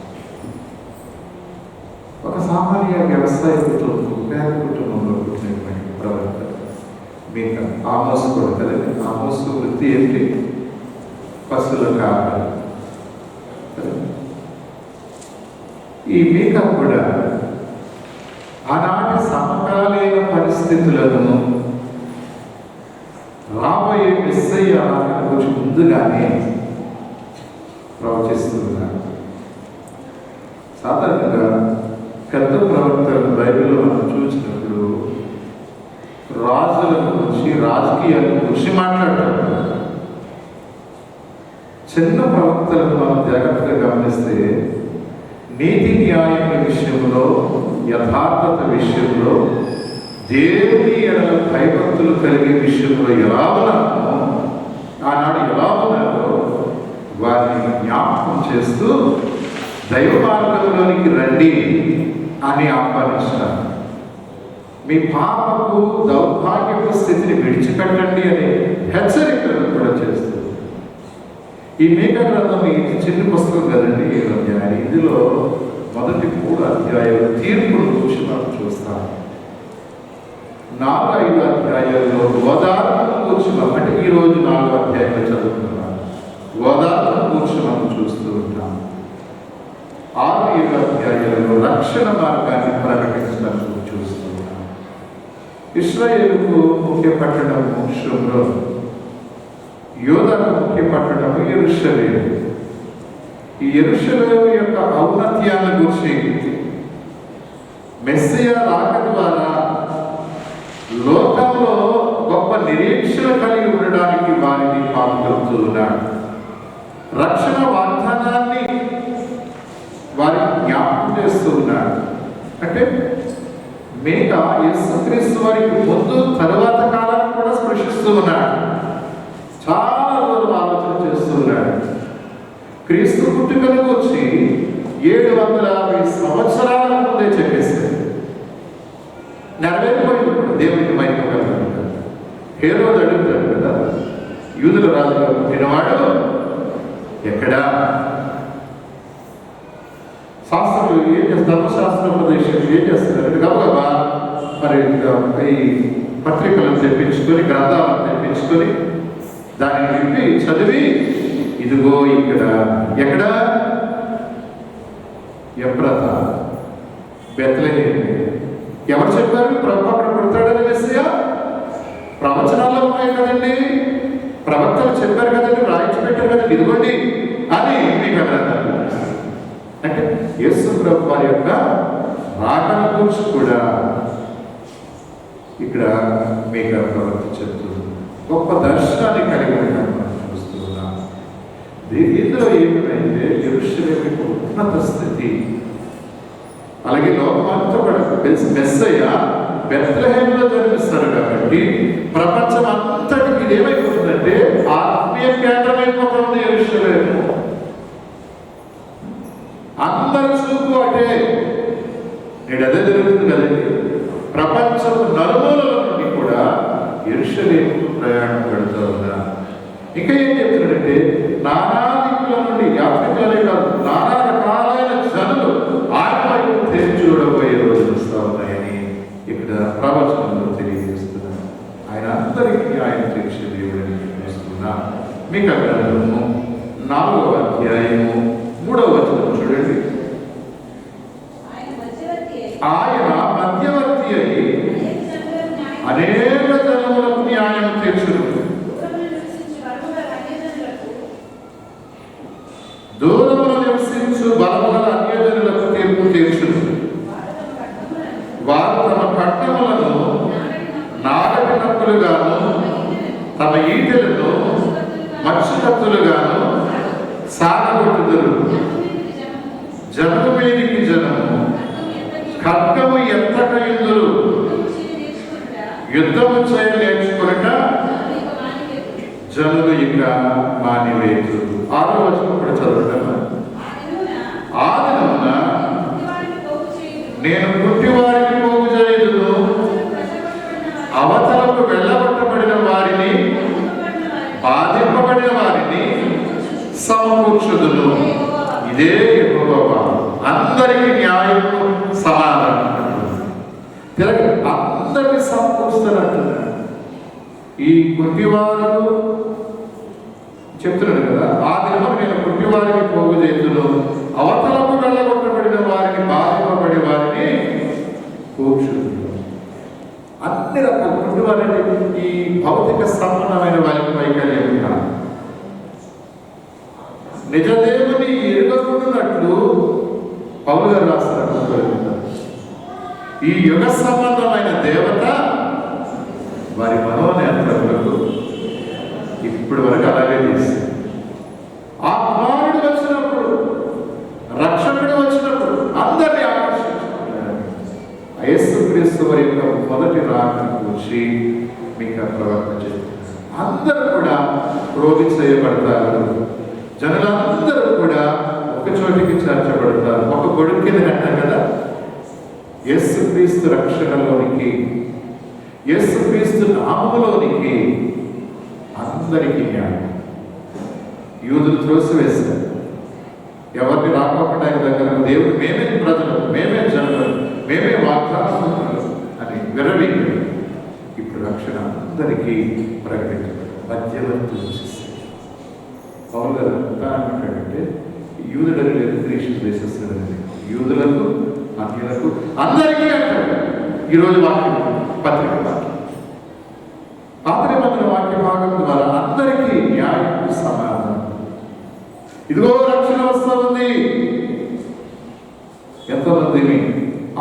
ఒక సామాన్య వ్యవసాయ కుటుంబం, పేద కుటుంబంలో పుట్టినటువంటి ప్రవక్త మీకా. ఆమోసు కూడా కదండి. ఆమోసు వృత్తి ఏంటి? పశువుల కాపరి. ఈ మీకా కూడా ఆనాటి సమకాలీన పరిస్థితులను రాబోయే మెస్సయ్య గురించి ముందుగానే ప్రవచిస్తున్నారు. సాధారణంగా పెద్ద ప్రవక్తలు బైబిల్లో మనం చూసినప్పుడు రాజుల గురించి, రాజకీయాల గురించి మాట్లాడతారు. చిన్న ప్రవక్తలను మనం జాగ్రత్తగా గమనిస్తే నీతి న్యాయం విషయంలో, యథార్థత విషయంలో, దేవుని ఎడల భయభక్తులు కలిగే విషయంలో ఎలా ఉన్నామో, ఆనాడు ఎలా ఉన్నారో వారిని జ్ఞాపకం చేస్తూ దైవ మార్గంలోనికి రండి అని ఆహ్వానించారు. మీ పాపపు దౌర్భాగ్యపు స్థితిని విడిచిపెట్టండి అనే హెచ్చరికలను కూడా చేస్తుంది. ఈ మీకా గ్రంథం ఈ చిన్న పుస్తకం కదండి, 7 అధ్యాయాలు. ఇందులో మొదటి 3 అధ్యాయాలు తీర్పును గురించి మనం చూస్తాం. 4-5 అధ్యాయాల్లో ఓదార్పును గురించి అంటే ఈరోజు 4 అధ్యాయాలు చదువుతున్నాం. ఓదార్పును గురించి మనం చూస్తూ ఉంటాం. 6-7 అధ్యాయాలలో రక్షణ మార్గాన్ని ప్రకటించడానికి చూస్తూ ఉంటాం. ఇశ్రాయేలుకు ముఖ్య పట్టణం షోమ్రోన్, యోధాకు ముఖ్య పట్టణం యెరూషలేము. ఈ యెరూషలేము యొక్క ఔన్నత్యాన్ని గురించి మెస్సియా రాక ద్వారా లోకంలో గొప్ప నిరీక్షణ కలిగి ఉండడానికి వారిని పాల్గొంటూ ఉన్నాడు. రక్షణ వాగ్దానాన్ని వారికి జ్ఞాపకం చేస్తూ ఉన్నాడు. అంటే మీకా యేసుక్రీస్తు వారికి ముందు తరువాత కాలాన్ని కూడా స్పృశిస్తూ ఉన్నాడు. చాలా రోజులు ఆలోచన చేస్తూ ఉన్నాడు. క్రీస్తు పుట్టుకను వచ్చి 750 సంవత్సరాల ముందే చెప్పేశాడు. నెరవేరిపోయినప్పుడు దేవునికి మహిమ కలుగుతుంది. హేరోదు అడుగుతాడు కదా, యూదుల రాజుగా పుట్టినవాడు ఎక్కడా? శాస్త్రం ఏం చేస్తారు, ధర్మశాస్త్రోపదేశం ఏం చేస్తారు, గబగబా మరి ఈ పత్రికలను తెప్పించుకొని, గ్రంథాలను తెప్పించుకొని దాన్ని విప్పి చదివి, ఇదిగో ఇక్కడ ఎక్కడ ఎఫ్రాత, బెత్లెహేము. ఎవరు చెప్పారు ప్రభు అక్కడ పుడతాడని మెస్సియా? ప్రవచనాల్లో ఉన్నాయి కదండి, ప్రవక్తలు చెప్పారు కదండి, రాయించి పెట్టారు కదండి, ఇదిగోండి అని మీకు అన్నారు. అంటే యేసు ప్రభు వారి యొక్క రాకడ గురించి కూడా ఇక్కడ మీకు ప్రవక్త చెప్తుంది. గొప్ప దర్శనాన్ని కలిగి ఉండడం మనం చూస్తూ ఉన్నాం. ఇందులో ఏమిటంటే యెరూషలేము ఉన్నత స్థితి, అలాగే లోకమంతా కూడా తెలిసి మెస్సయ్య బెత్లెహేములో జన్మిస్తారు కాబట్టి ప్రపంచం అంతటికి ఇది ఏమైపోతుందంటే ఆత్మీయ కేంద్రమైపోతుంది యెరూషలేము. అందరి చూపు అటే. నేడు అదే జరుగుతుంది కదండి. ప్రపంచం నలుమూలల నుండి కూడా యెరూషలేముకు ప్రయాణం పెడుతూ ఉన్నారు. ఇంకా ఏం చెప్తున్నాడంటే నానా దిక్కుల నుండి యాత్రికులనే కాదు, నానా రకాలైన జనులు ఆయన వైపు తెరిచి చూడబోయే రోజులు వస్తూ ఉన్నాయని ఇక్కడ ప్రవచనంలో తెలియజేస్తున్నారు. ఆయన అందరికీ ఆయన తీర్చే దేవుడని చూస్తున్నా. మీకు అక్కడ 4వ అధ్యాయము 3వ వచనం చూడండి. ఆయన మధ్యవర్తి అయి అనేక జనములకు న్యాయం తీర్చును. దూరములో నివసించు బలముల అన్యజనులకు తీర్పు తీర్చును. వారు తమ పట్టణములను నాగటినప్పులుగాను, తమ ఈటెలను మత్స్యకత్తులుగాను సాగగొట్టుదురు. జనము మీదికి జనము ఖడ్గము ఎత్తకయుందురు. యుద్ధము చేయ నేర్చుకునక జనులు ఇక మానివేయుదురు. 6వ వచనం కూడా చదువుతాను. ఆ దినమున నేను పుట్టివారిని పోగు చేయుదును, అవతలకు వెళ్ళగొట్టబడిన వారిని, బాధింపబడిన వారిని సమకూర్చుదును. ఇదే యెహోవా అందరికి న్యాయము సమాధానం. తిరగ అందరికీ సమకూరుస్తారంటున్నాడు. ఈ గుడ్డివారు చెప్తున్నాడు కదా, ఆ దినము నేను గుడ్డివారిని పోగు చేతును, అవతలకు వెళ్ళగొట్టబడిన వారిని, బాధింపబడి వారిని కూర్చుంటున్నాను. అన్ని రకాల గుడ్డివారంటే ఈ భౌతిక సంబంధమైన వారికి వైకల్యం కాదు. నిజదేవుని ఎరుగకుండాన్నట్లు పౌలు గారు రాస్తారు. ఈ యుగ సంబంధమైన దేవత వారి మనోనేత్రములకు ఇప్పటి వరకు అలాగే చేసింది. ఆ కుమారుడు వచ్చినప్పుడు, రక్షకుడు వచ్చినప్పుడు అందరినీ ఆకర్షించుకుంటారు. యేసుక్రీస్తు వారి యొక్క మొదటి రాకను గురించి మీకు ప్రవర్తన చేస్తారు. అందరూ కూడా రోగి చేయబడతారు. జనులందరూ కూడా ఒక చోటికి చేర్చబడతారు. ఒక గొడుగు కింద అంటారు కదా. యేసుక్రీస్తు రక్షణలోనికి, యేసుక్రీస్తు నామములోనికి అందరికీ న్యాయం. యూదులు త్రోసివేశారు. ఎవరిని రాకపోవడం ఆయన దగ్గర దేవుడు మేమే ప్రజలు, మేమే జనులు, మేమే వాగ్దానములు అని విరవీగారు. ఇప్పుడు రక్షణ అందరికీ ప్రకటించబడి మధ్యవర్తులు వచ్చేసి పౌలు గారు అంతా ఏమంటాడంటే యూదుడని లేదు, గ్రీషులు దేశస్తుడని, యూదులకు అన్యులకు అందరికీ అంటాడు. ఈరోజు వాక్యం పత్రిక వాక్యం పాత్రమందుల వాక్య భాగం ద్వారా అందరికీ న్యాయం సమాధానం. ఇదిగో రక్షణ వస్తూ ఉంది. ఎంతమందిని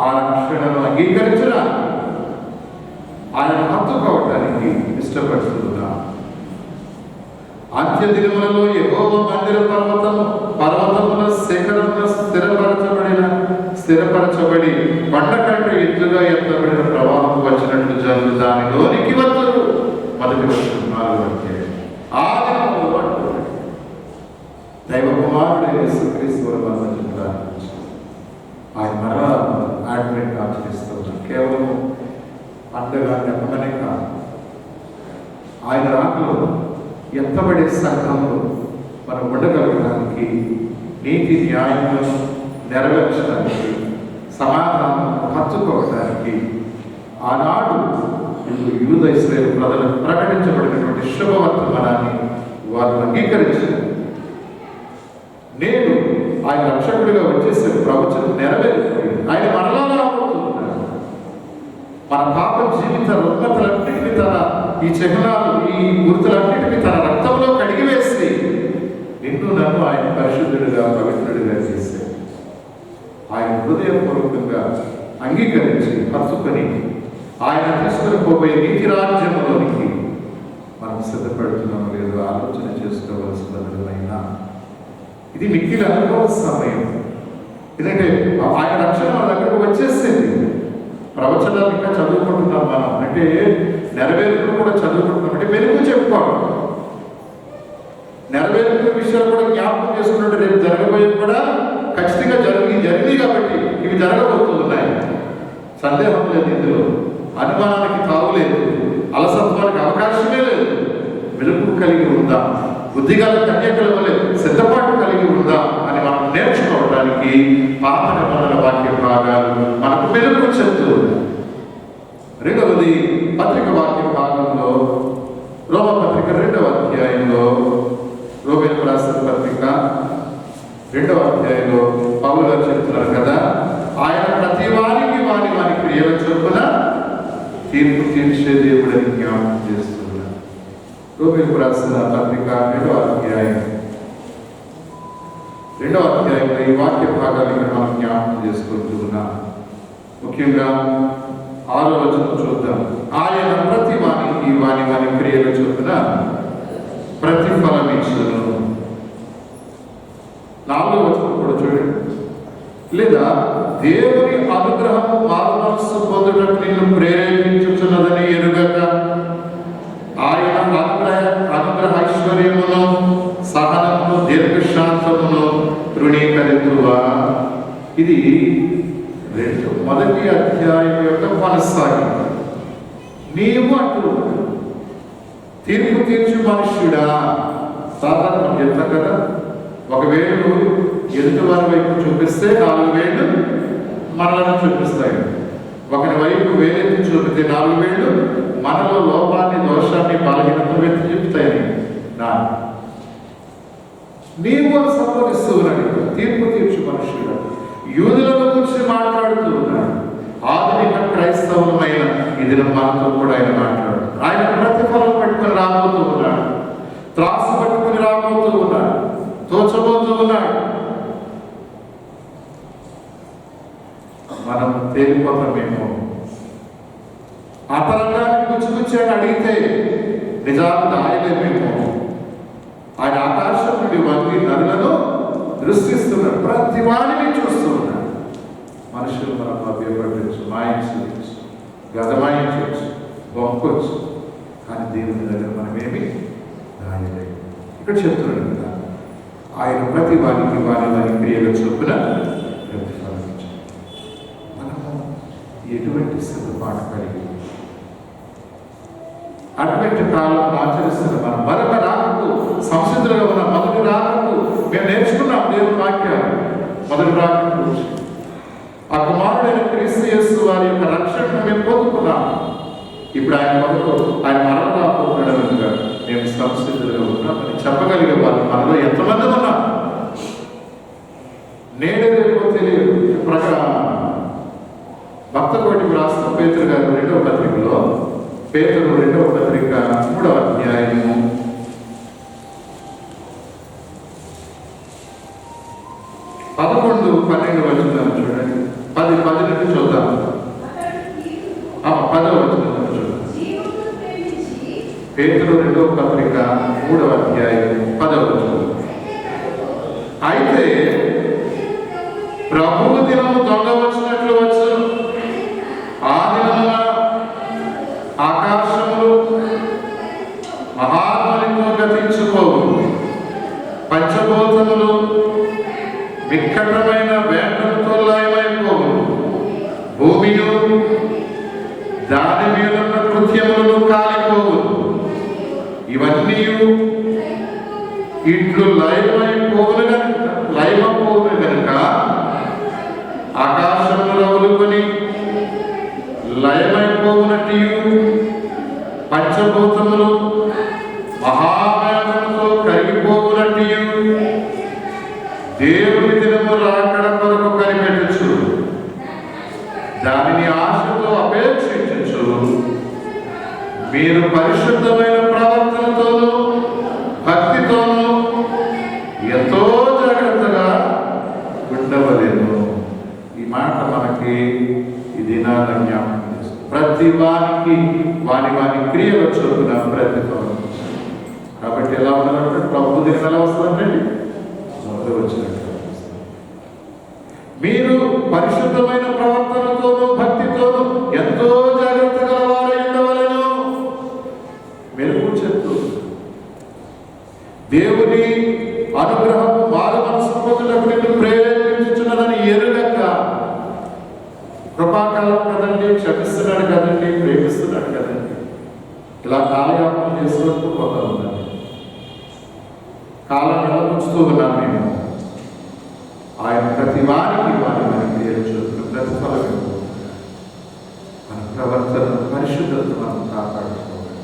ఆ రక్షణను అంగీకరించరా, ఆయన హత్తుకోవటానికి ఇష్టపడుతున్నా. అంత్య దినములలో యెహోవా మందిర పర్వతముల శిఖరమున స్థిరపరచబడి కొండ కంటే ఎత్తుగా ఎత్తబడిన ప్రవాహం వచ్చినట్లు జనులు దానిలోనికి వద్దరు. మొదటి వర్షం 4వ అధ్యాయం. ఆ దినములో దైవ కుమారుడు యేసుక్రీస్తు ఆయన మరలా అడ్మిట్ ఆచరిస్తున్నారు. కేవలం అండగా నెమ్మదనే కాదు, ఆయన రాకలో ఎత్తబడే సంఘంలో మనం ఉండగలగడానికి నీతి న్యాయములను నెరవేర్చడానికి, సమాధానం పంచుకోవడానికి ఆనాడు యూద ఇశ్రాయేలు ప్రజలకు ప్రకటించబడినటువంటి శుభవర్తమానాన్ని వారు అంగీకరించారు. నేను ఆయన రక్షకుడిగా వచ్చేసే ప్రవచనం నెరవేరిపోయింది. ఆయన మరలా రాబోతున్నారు. మన పాప జీవిత రుగ్మతలన్నింటినీ ఈ చిహ్నాలు, ఈ గుర్తులన్నింటినీ తన రక్తంలో కడిగివేసి నిన్ను నన్ను ఆయన పరిశుద్ధుడిగా, పవిత్రుడిగా చేశారు. ఆయన హృదయపూర్వకంగా అంగీకరించి హత్తుకొని ఆయన తీసుకుని పోబోయే నీతి రాజ్యంలోనికి మనం సిద్ధపడుతున్నామో లేదో ఆలోచన చేసుకోవలసినదైనా ఇది మిక్కిలి అనుభవ సమయం. ఎందుకంటే ఆయన రక్షణ మన దగ్గరకు వచ్చేసింది. ప్రవచనాలు ఇంకా చదువుకుంటున్నాం మనం, అంటే నెరవేర్పులు కూడా చదువుకుంటున్నాం, అంటే వెలుగు చెప్పుకోవడం, నెరవేర్పుల విషయాలు కూడా జ్ఞాపకం చేసుకున్నట్టు రేపు జరగబోయేది కూడా ఖచ్చితంగా జరిగింది కాబట్టి ఇవి జరగబోతున్నాయి. సందేహం లేదు, ఇందులో అనుమానానికి తావులేదు, అలసత్వానికి అవకాశమే లేదు. వెలుగు కలిగి ఉందా, బుద్ధిగల కన్యకల వలె సిద్ధపాటు కలిగి ఉందా అని మనం నేర్చుకోవడానికి పాత నిబంధన వాక్య భాగాలు మనకు వెలుగు చెప్తూ. రెండవది పత్రిక వాక్య భాగంలో రోమ పత్రిక 2వ అధ్యాయంలో, రోమేలకు రాసిన పత్రిక 2వ అధ్యాయంలో పౌలు గారు చెప్తున్నారు కదా, ఆయన ప్రతి వారికి వారి క్రియల చొప్పున తీర్పు తీర్చే దేవుడని జ్ఞాపకం చేస్తున్నారు. రోమేలకు రాసిన పత్రిక 2వ అధ్యాయంలో ఈ వాక్య భాగాన్ని మనం జ్ఞాపకం చేసుకుంటూ ఉన్నాం. ముఖ్యంగా 6వ వచనం చూద్దాం. ఆయన ప్రతి వానికి వారి క్రియల చొప్పున ప్రతిఫలం ఇచ్చును. 4వ వచనం కూడా చూడండి. లేదా దేవుని అనుగ్రహము మారుమనస్సు పొందుటకు నిన్ను ప్రేరేపించుచున్నదని ఎరుగక ఆయన అనుగ్రహ ఐశ్వర్యమును, సహనమును, దీర్ఘశాంతమును తృణీకరించువా. ఇది మొదటి అధ్యాయం యొక్క కొనసాగింపు. నీవు అంటూ తీర్పు తీర్చు మనుష్యుడా. సాధారణ చెప్తాం కదా, ఒక వేలు ఎదుటి వారి వైపు చూపిస్తే 4 వేళ్ళు మనలను చూపిస్తాయి. ఒకరి వైపు వేలెత్తి చూపితే 4 వేళ్ళు మనలో లోపాన్ని, దోషాన్ని, బలహీనతను వ్యక్తి చెప్తాయి. నీవు సంబోధిస్తూ ఉన్నాడు, తీర్పు తీర్చు మనుషుడు. యూదుల గురించి మాట్లాడుతూ ఉన్నాడు. ఆధునిక క్రైస్తవులమైన ఇది మనతో కూడా ఆయన మాట్లాడు. ఆయన ప్రతిఫలం పెట్టుకుని రాబోతూ ఉన్నాడు, త్రాసు పట్టుకుని రాబోతూ ఉన్నాడు, తోచబోతూ ఉన్నాడు. మనం తేలిపోతామేమో. ఆ తరంగాన్ని గుచ్చి అని అడిగితే నిజాలు దాయలేమేమో. ఆయన ఆకాశం నుండి వంగి నదులను దృష్టిస్తున్నాడు, ప్రతి వాడిని చూస్తూ ఉన్నాడు. మనుషులు మనం అభ్యపడవచ్చు, మాయించవచ్చు, గదమాయించవచ్చు, బొక్కొచ్చు, కానీ దేవుని దగ్గర మనమేమి దాయలేము. ఇక్కడ చెప్తున్నాడు కదా, ఆయన ప్రతి వారికి వారి క్రియల చొప్పున ప్రతిఫలించాడు. మనము ఎటువంటి సిద్ధపాటు కలిగి అటువంటి కాలం ఆచరిస్తున్న మనం మరొక రాకకు సంసిద్ధులుగా ఉన్న మొదటి రాకకు మేము నేర్చుకున్నాం దేవుని వాక్యాలు. మొదటి రాకకు గురించి ఆ కుమారుడైన క్రీస్తు యేసు వారి యొక్క రక్షణను మేము పొందుకున్నాం. ఇప్పుడు ఆయన మరణ రాబోతున్నాడుగా మేము సంసిద్ధులుగా ఉన్నామని చెప్పగలిగే వాళ్ళు మనలో ఎంతమంది ఉన్నాం నేనేదేమో తెలియదు. భక్త కోటికి రాష్ట్ర పేతురు గారు 2వ పత్రికలో, పేతురు 2వ పత్రిక 3వ అధ్యాయము 11-12 వచనాలు చూడండి. 10 నుండి చూద్దాం. 10వ వచనం చూడండి. పేతురు 2వ పత్రిక 3వ అధ్యాయం 10వ వచనం. అయితే ప్రభువు దినము దొంగ వచ్చినట్లు వచ్చును. ఆ దినమున ఆకాశములు మహాధ్వనితో గతించుకోవు, పంచభూతములు వికటమైన వేటంతో లయమైపోవు, భూమియు దాని మీదున్న కృత్యములను కాలిపోవు. ఇవన్నీ ఇట్లు లయమైపోవును కనుక ఆకాశములు రగులుకొని లయమైపోవునట్టు పంచభూతములు మహామేఘముతో కరిగిపోవునట్టు దేవుని దినము రాకడ కొరకు కనిపెట్టచ్చు, దానిని ఆశతో అపేక్షించచ్చు. మీరు పరిశుద్ధమైన ప్రవర్తనతోనూ భక్తితోనూ ఎంతో జాగ్రత్తగా ఉండవలేను. ఈ మాట మనకి ఈ దినాన జ్ఞాపకం చేస్తుంది. ప్రతి వానికి వాని క్రియలు చొప్పున ప్రతిఫలం. కాబట్టి ఎలా ఉండాలంటే ప్రభు దినం ఎలా వస్తుందండి? వచ్చినట్టు. మీరు పరిశుద్ధమైన ప్రవర్తనతోనూ భక్తితోనూ ఎంతో జాగ్రత్తగా వారై ఉండవలెను. మెరుగు చెప్తూ దేవుని అనుగ్రహము మారు మనసు పొందుటకు నిన్ను ప్రేరేపించుచున్నదని ఎరుగక, కృపాకాలం కదండి, క్షమిస్తున్నాడు కదండి, ప్రేమిస్తున్నాడు కదండి, ఇలా కాలయాపన చేసుకుంటూ పోతా ఉన్నాను. కాలం నిలబుచ్చుతూ ఉన్నాను నేను. ఆయన ప్రతి వారికి ప్రతిఫలం మన ప్రవర్తన పరిశుద్ధత మనం కాపాడుకోవాలి.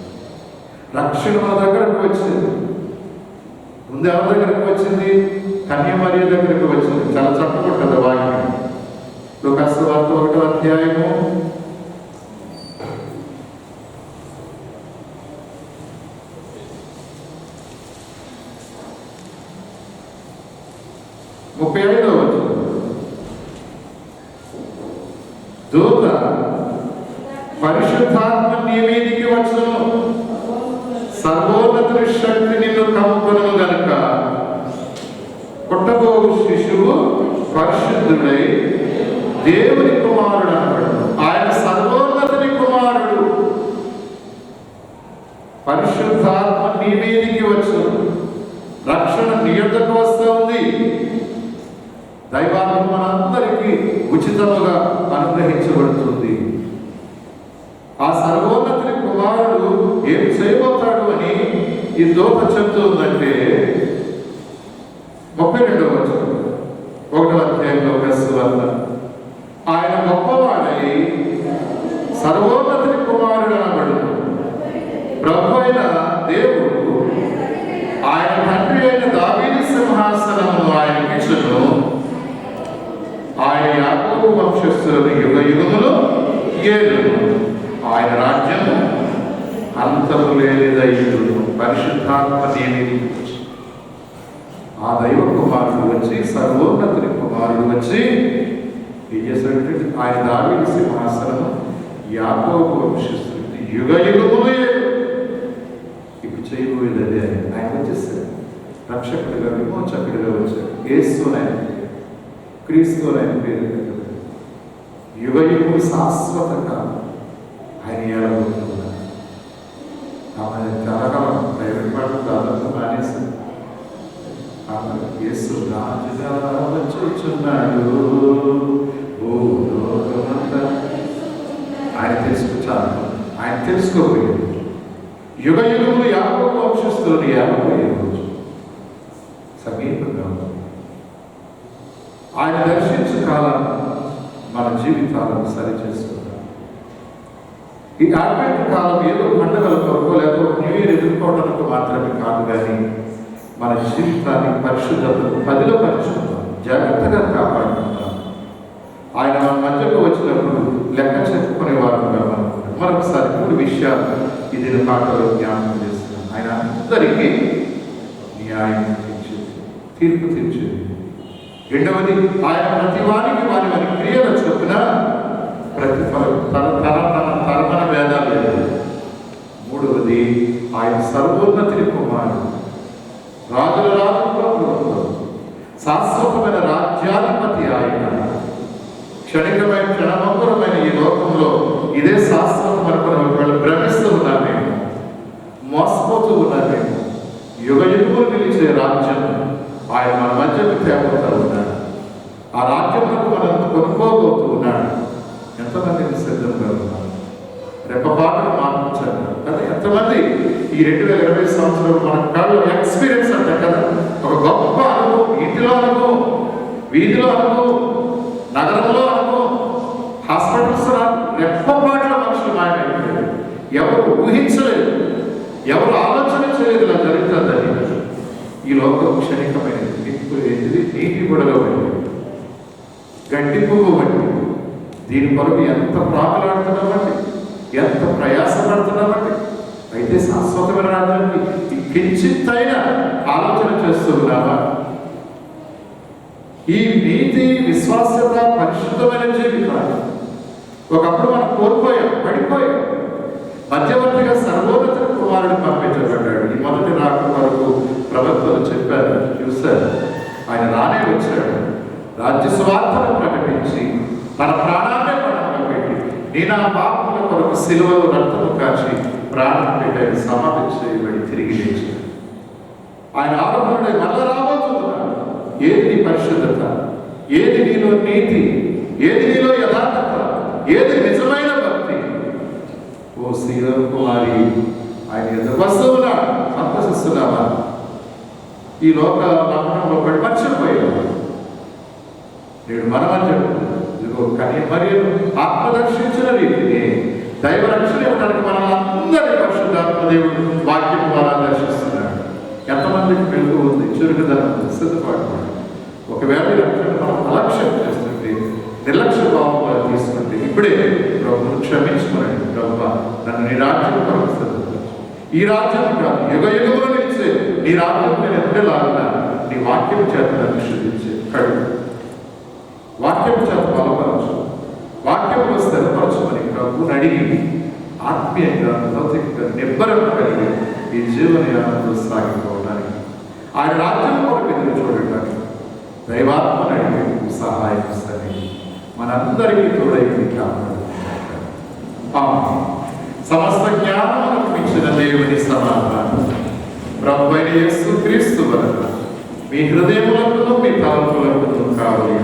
రక్షణ మన దగ్గరకు వచ్చింది. ముందు ఎవరి దగ్గరకు వచ్చింది? కన్యమరియ దగ్గరకు వచ్చింది. చాలా చక్కగా వాక్యం. లూకాసు వార్త 1వ అధ్యాయము 35వ వచనం. దూత పరిశుద్ధాత్మ నీ మీదికి వచ్చును, సర్వోన్నతుని శక్తి నిన్ను కమ్ముకొనును గనుక పుట్టబోవు శిశువు పరిశుద్ధుడై దేవుని కుమారుడు అనబడును. ఆయన సర్వోన్నతుని కుమారుడు. పరిశుద్ధాత్మ నీ మీదికి వచ్చును. రక్షణ నీ యొద్దకు వస్తూ ఉంది. దైవాత్మ మనందరికీ ఉచితముగా అనుగ్రహించబడుతుంది. ఆ సర్వోన్నతుని కుమారుడు ఏం చేయబోతాడు అని ఈ దూత చెప్తుందంటే 32వ వచనం 1వ అధ్యాయంలో వార్త. ఆయన గొప్పవాడై సర్వోన్నతుని కుమారుడు అనబడును. ప్రభు అయిన దేవుడు ఆయన తండ్రి అయిన దావీదు సింహాసనమును ఆయనకి ఇచ్చును. ఆయన యాకోబు వంశస్థులను యుగ యుగములు ఏలును. ఆయన రాజ్యము అంతము లేనిదయ్యును. పరిశుద్ధాత్మ నియమించు. ఆ దైవ కుమారుడు వచ్చి, సర్వోన్నతుని కుమారుడు వచ్చి ఏం చేశాడంటే ఆయన దావీదు సింహాసనము యాకోబు వంశస్థులు యుగ యుగములు ఏలు. ఇప్పుడు చేయబోయేది అదే. ఆయన వచ్చేసాడు రక్షకుడిగా, విమోచకుడిగా వచ్చాడు. యేసు ఆయన క్రీస్తు ఆయన పేరు. యుగ యుగము శాశ్వత కాలం ఆయన ఏడబోతున్నారు. ఆమె చాలా కాలం ప్రైవేట్ పాటలు దాదాపు మానేసింది. ఆమె యేసు రాజుగా వచ్చుచున్నాడు భూలోకమంతా. ఆయన తెలుసుకొచ్చాను. ఆయన తెలుసుకోబోయేది యుగ యుగములు యాకోబు వంశస్థులను ఏడబోయే రోజు సమీపంగా ఉంది. ఆయన దర్శించే కాలం మన జీవితాలను సరిచేసుకుంటాం. ఈ అడ్వెంట్ కాలం ఏదో పండుగల కొరకు లేకపోతే న్యూ ఇయర్ ఎదుర్కోవడానికి మాత్రమే కాదు, కానీ మన జీవితాన్ని పరిశుద్ధతను పదిలపరుచుకుంటాం, జాగ్రత్తగా కాపాడుకుంటాం. ఆయన మన మధ్యకు వచ్చినప్పుడు లెక్క చెప్పుకునే వారుగా మరొకసారి 3 విషయాలు ఇది పాటలో జ్ఞాపకం చేస్తున్నాం. ఆయన అందరికీ న్యాయం తీర్చేది, తీర్పు తీర్చేది. రెండవది, ఆయన ప్రతి వారికి వారి క్రియల చొప్పున ప్రతిఫలం, తరమన భేదాలు లేదు. మూడవది, ఆయన సర్వోన్నతిని కుమారుడు, రాజుల రాజు, శాశ్వతమైన రాజ్యాధిపతి. ఆయన క్షణికమైన క్షణమంకురమైన ఈ లోకంలో ఇదే శాశ్వతం అనుకున్న వాళ్ళు భ్రమిస్తూ ఉన్నారు. మేము మోసపోతూ ఉన్నారు. మేము యుగ యుగములు నిలిచే రాజ్యం ఆయన మన మధ్యకు తేపోతూ ఉన్నాడు. ఆ రాజ్యంలో మనం కొనుక్కోబోతూ ఉన్నాడు. ఎంతమంది సిద్ధంగా ఉన్నారు? రెప్పపాటును మార్పించారు కదా. ఎంతమంది ఈ 2020 సంవత్సరంలో మన కళ్ళు ఎక్స్పీరియన్స్ అంటే కదా, ఒక గొప్ప అనుభవం, ఇంటిలో అనుభవం, వీధిలో అనుభవం, నగరంలో ఎవరు ఆలోచన చేయలేదు ఇలా జరుగుతుందని. ఈ లోకం క్షణికమైనది. నిప్పు ఏంటిది? నీటి బుడగ వంటి, గడ్డి పువ్వు వంటి. దీని కొరకు ఎంత ప్రాకులాడుతున్నామండి, ఎంత ప్రయాసపడుతున్నామండి. అయితే శాశ్వతమైన రాజ్యానికి కించిత్తైన ఆలోచన చేస్తూ ఉన్నామా? ఈ నీతి, విశ్వాసత, పరిశుద్ధమైన జీవితాలు ఒకప్పుడు మనం కోల్పోయాం, పడిపోయాం. మధ్యవర్తిగా సర్వోన్నత కుమారుడు పంపించబడ్డాడు. ఈ మొదటి రాక వరకు ప్రభుత్వాలు చెప్పారు, చూశారు. ఆయన రానే వచ్చాడు. రాజ్య సువార్తను ప్రకటించి తన ప్రాణాన్ని పణంగా పెట్టి, నేను ఆ పాపముల కొరకు సిలువలో రక్తము కాచి ప్రాణం పెట్టాడు. సమాధి చేయబడి తిరిగి లేచాడు. ఆయన ఆరోగ్యుడే మళ్ళా రాబోతున్నాడు. ఏది నీ పరిశుద్ధత? ఏది నీలో నీతి? ఏది నీలో యథార్థత? ఏది నిజమైన భక్తి? ఓ శ్రీరామ్ కుమారి, ఆయన ఎంత వస్తువునా సంతసిస్తున్నావా? ఈ లోక నమ్మకంలో పడి మర్చిపోయావా? నేడు మనమని చెప్తున్నాను, ఇదిగో కానీ మరియు ఆత్మరక్షించిన రీతిని దైవ రక్షణ ఇవ్వడానికి మనం అందరి పరిశుద్ధాత్మదేవుడు వాక్యం ద్వారా దర్శిస్తున్నాడు. ఎంతమందికి వెలుగు ఉంది, చురుకుదనం, సిద్ధపాటు. ఒకవేళ రక్షణ మనం అలక్ష్యం చేస్తుంటే, నిర్లక్ష్య భావంగా తీసుకుంటే, ఇప్పుడే ప్రభుత్వం క్షమించుకోనండి. ప్రభు, నన్ను నీ రాజ్యం కొరకు ఈ రాజ్యం కాదు, యుగ యుగంలో నిలిచే నీ రాజ్యం నేను ఎప్పుడేలాగా నీ వాక్యం చేత నన్ను శుద్ధించే కడుగు. వాక్యం చేత బలపరచు, వాక్యంలో స్థిరపరచమని ప్రభువుని అడిగి ఆత్మీయంగా, భౌతికంగా నిబ్బరం కలిగి ఈ జీవనయానంలో సాగిపోవడానికి, ఆయన రాజ్యం కొరకు ఎదురు చూడటానికి దైవాత్మను అడిగి సహాయం ఇస్తాను. మనందరికీ తోడైంది కాపాడు. సమస్త జ్ఞానములకు మించిన దేవుని సమాధానం ప్రభువైన యేసుక్రీస్తు వలన మీ హృదయములకు మీ తలంపులకు కావాలి.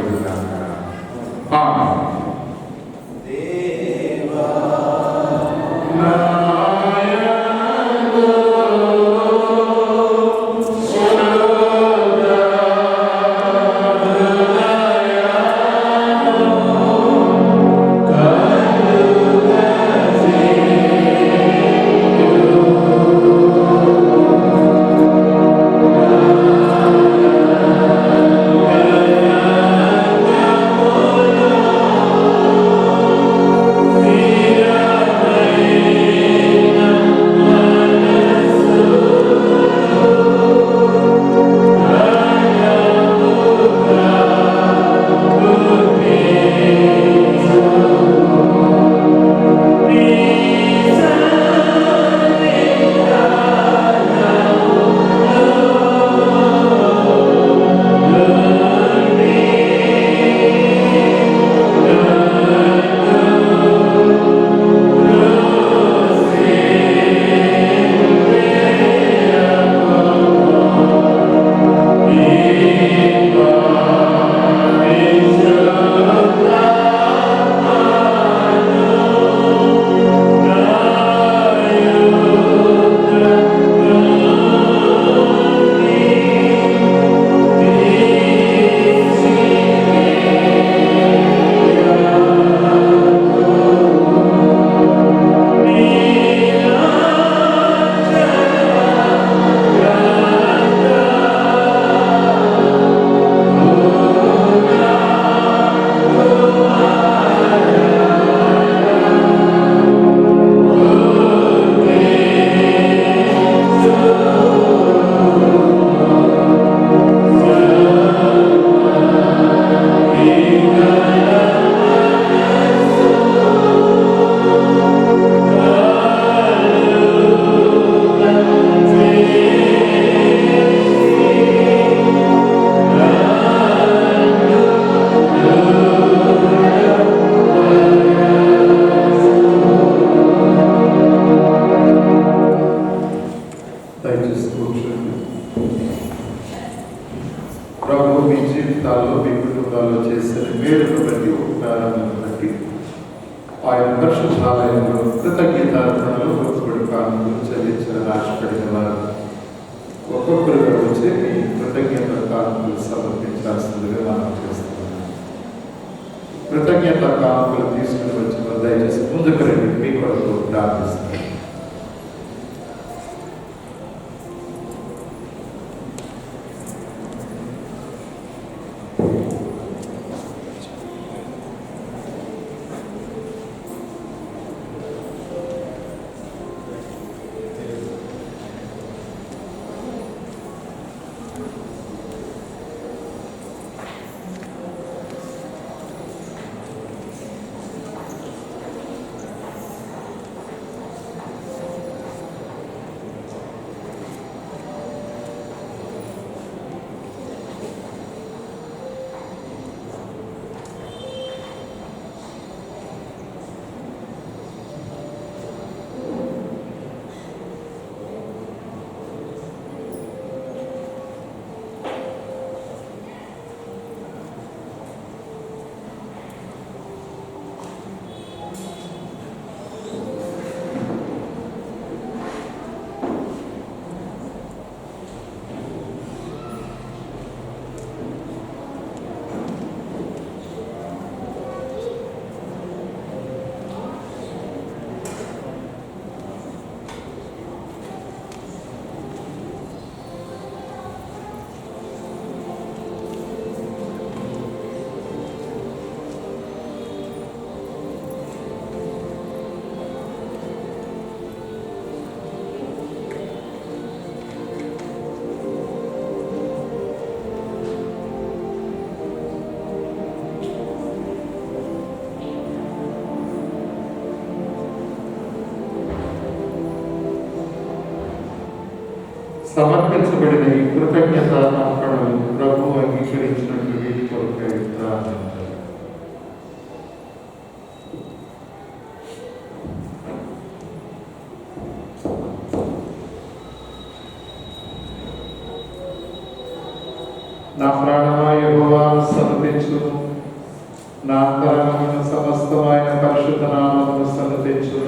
సమర్పించబడిన ఈ కృతజ్ఞత అర్పణలు ప్రభు అంగీకరించినట్లు వీటి కొరకై ప్రార్థించాలి. నా ప్రాణమా యెహోవాను స్తుతించు, నా అంతరంగమున సమస్తమైన పరిశుద్ధ నామమును స్తుతించు.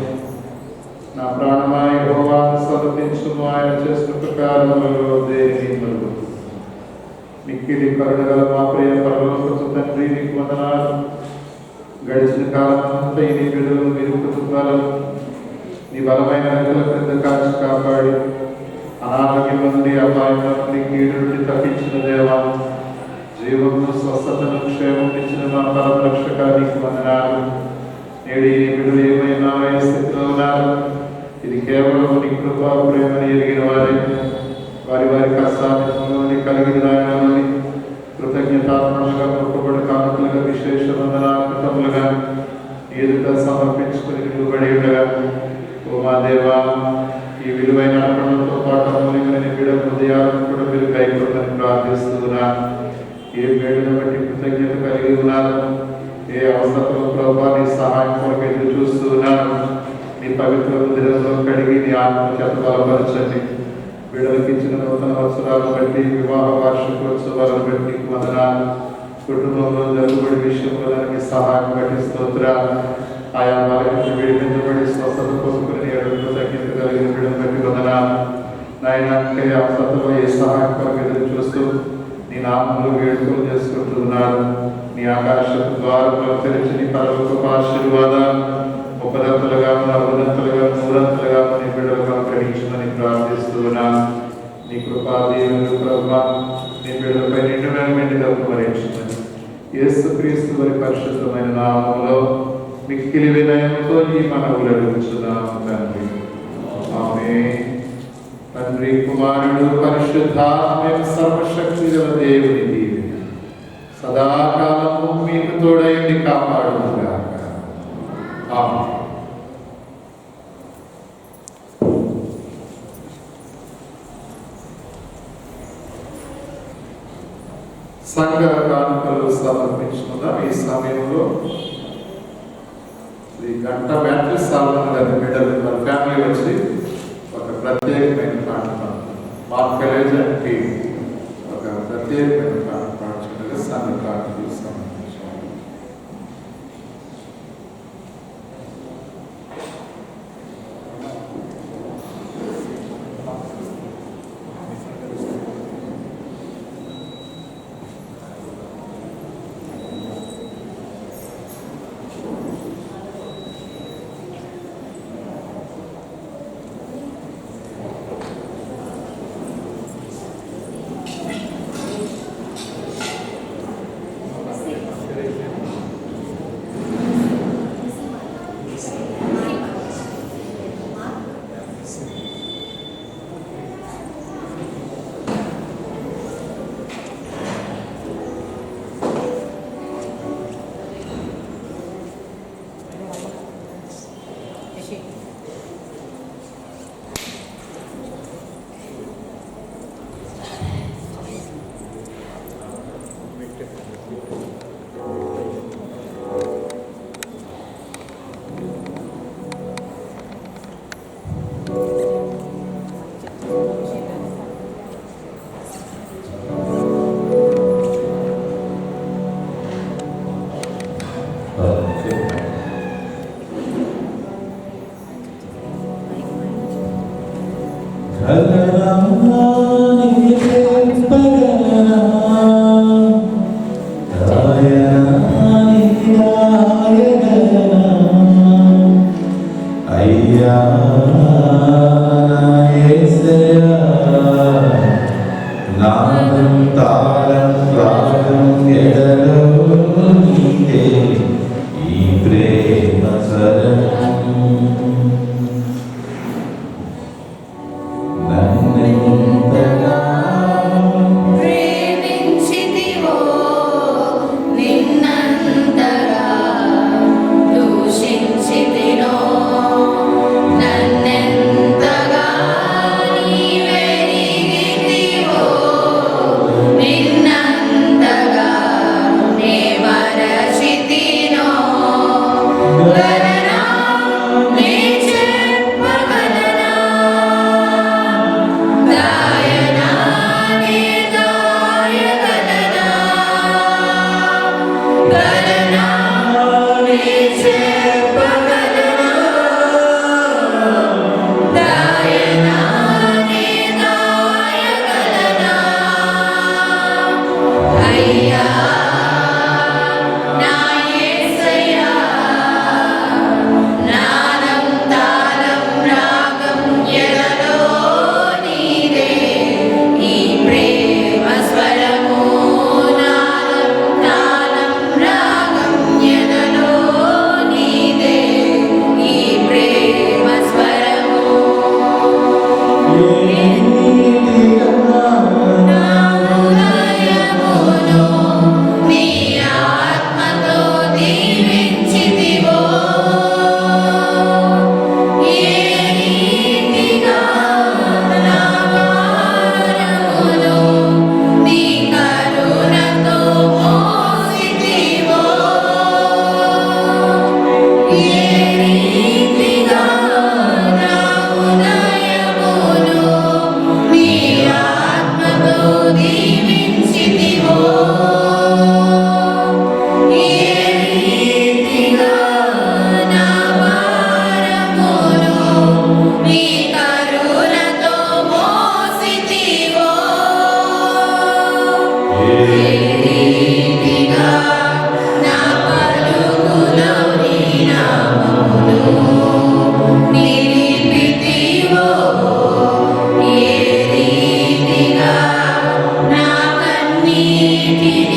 నా ప్రాణమా యెహోవాను స్తుతించు, ఆయన చేసిన ప్రకారములలో దేనిని మరువకు. మిక్కిలి కరుణగల మా ప్రియ పరలోకపు తండ్రి, నీకు వందనాలు. గడిచిన కాలమంతా నీ బిడ్డలను మీరు కుటుంబాలను నీ బలమైన రెక్కల క్రింద కాచి కాపాడి అనారోగ్యం నుండి, అపాయం నుండి, కీడు నుండి తప్పించిన దేవా, జీవమును, స్వస్థతను, క్షేమం ఇచ్చిన మా పరమ రక్షకానికి వందనాలు. నేడు ఈ బిడ్డలు ఏమైనా ఏ స్థితిలో ఉన్నారు, ఇది కేవలం నీ కృపా ప్రేమని ఎరిగిన వారే. వారి వారి కష్టాన్ని కలిగిన దానిలోని కృతజ్ఞతాత్మలుగా, మొక్కుబడి కానుకలుగా, విశేష వందనాకృతములుగా ఎదుట సమర్పించుకుని నిలువబడి ఉండగా, ఓ మా దేవా, ఈ విలువైన అర్పణలతో పాటు అమూల్యమైన బిడ్డ హృదయాలను కూడా మీరు కైకొనని ప్రార్థిస్తున్నా. ఏ వేడును బట్టి కృతజ్ఞత కలిగి ఉన్నారు, ఏ అవసరంలో ప్రభావ నీ సహాయం కొరకు ఎదురు చూస్తూ ఉన్నారు. నీ పవిత్ర హృదయంలో కడిగి నీ ఆత్మ చేత బలపరచండి. బిడ్డలకు ఇచ్చిన నూతన అవసరాలను బట్టి, వివాహ వార్షికోత్సవాలను బట్టి వందనాలు. కుటుంబంలో జరుగుబడి విషయంలో మీ సహాయం బట్టి స్తోత్రాలు. ఆయా వారికి విడిపించబడి స్వస్థత కోసుకుని కృతజ్ఞత కలిగిన బిడ్డను బట్టి వందనాలు. నాయన అవసరంలో ఏ సహాయం కొరకు ఎదురు చూస్తూ నీ నామములు వేడుకలు చేసుకుంటున్నారు. నీ ఆకాశపు ద్వారములను తెరిచి నీ పరలోకపు ఆశీర్వాదాలు ఉపదంతలుగా, అభినంతలుగా, నూరంతలుగా నీ బిడ్డలుగా గ్రహించమని ప్రార్థిస్తున్నాను. నీ కృపా దేవుని ప్రభా నీ బిడ్డలపై నిండుగా మెండుగా కుమరించమని యేసుక్రీస్తు వారి పరిశుద్ధమైన నామములో మిక్కిలి వినయంతో ఈ మనవులు అడుగుతున్నాము తండ్రి. ఆమేన్. తండ్రి, కుమారుడు, పరిశుద్ధాత్మ సర్వశక్తి గల దేవుని దీవెన సదాకాలము మీకు తోడైంది కాపాడుగాక. ఆమేన్. సంఘ కానుకలు సమర్పించుకుందాం. ఈ సమయంలో ఈ గంట బ్యాటరీ సాల్వన్ గారి బిడ్డలు మన ఫ్యామిలీ వచ్చి ఒక ప్రత్యేకమైన పాట మార్కెలేజ్ అంటే ఒక ప్రత్యేకమైన పాట పాడుతుండగా సంఘ కానుకలు సమర్పించాలి. నన్నెంతగా నీవెరిగి దీవించితివో ఏ రీతిగా నా భారమును నీ కరుణతో మోసితివో ఏ రీతిగా నా పలుకులో నీ నామమును నిలిపితివో ఏ రీతిగా నా కన్నీటిని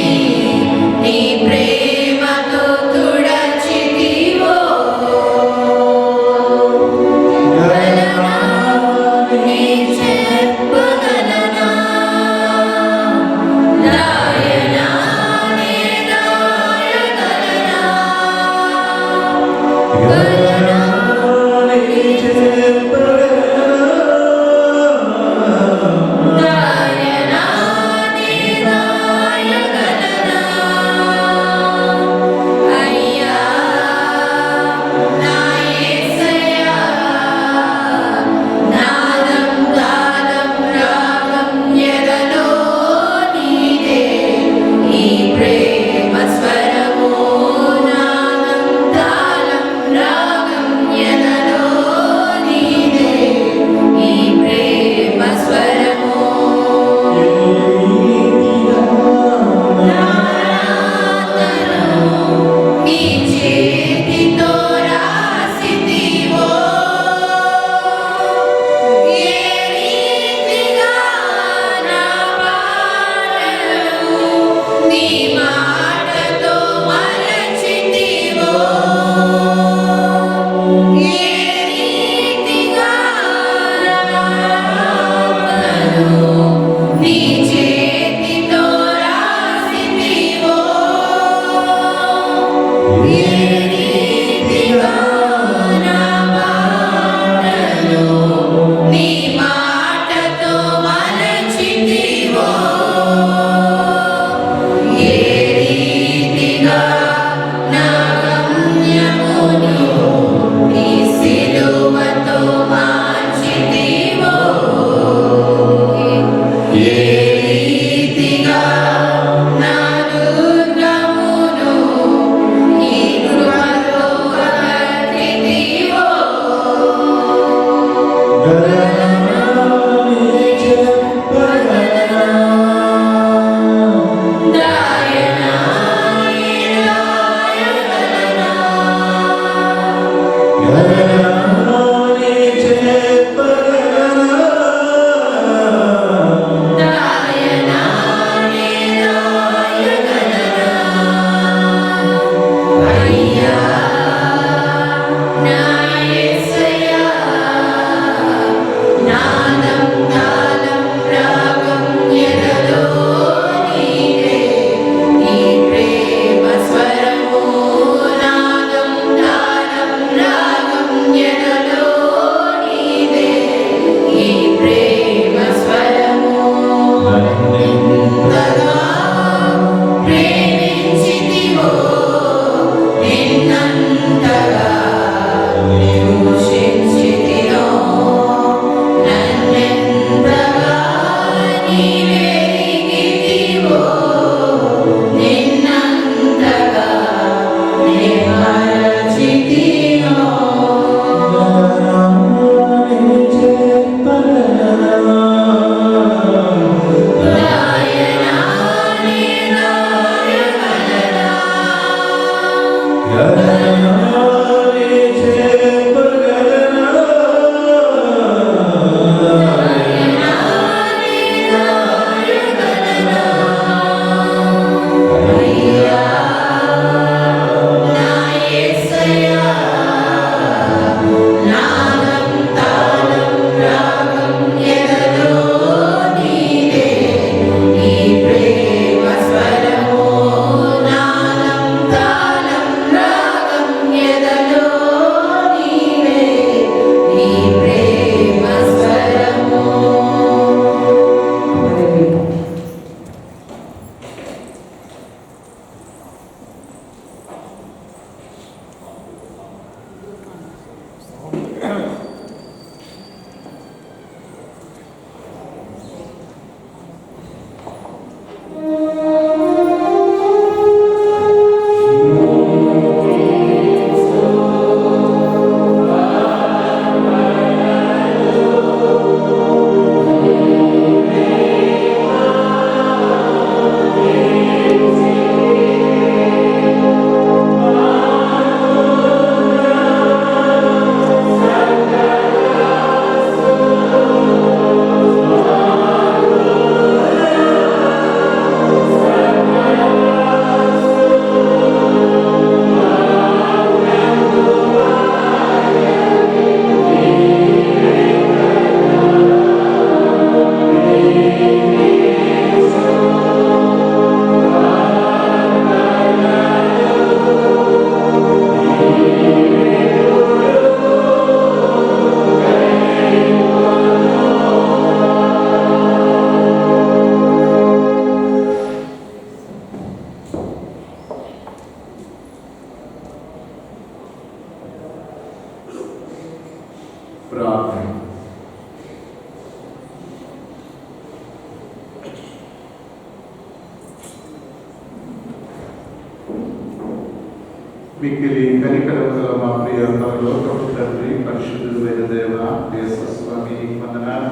మిక్కిలి కనికరముల మా ప్రియ పరలోకపు తండ్రి, పరిశుద్ధుడైన దేవ, యేసుస్వామి వందనాలు.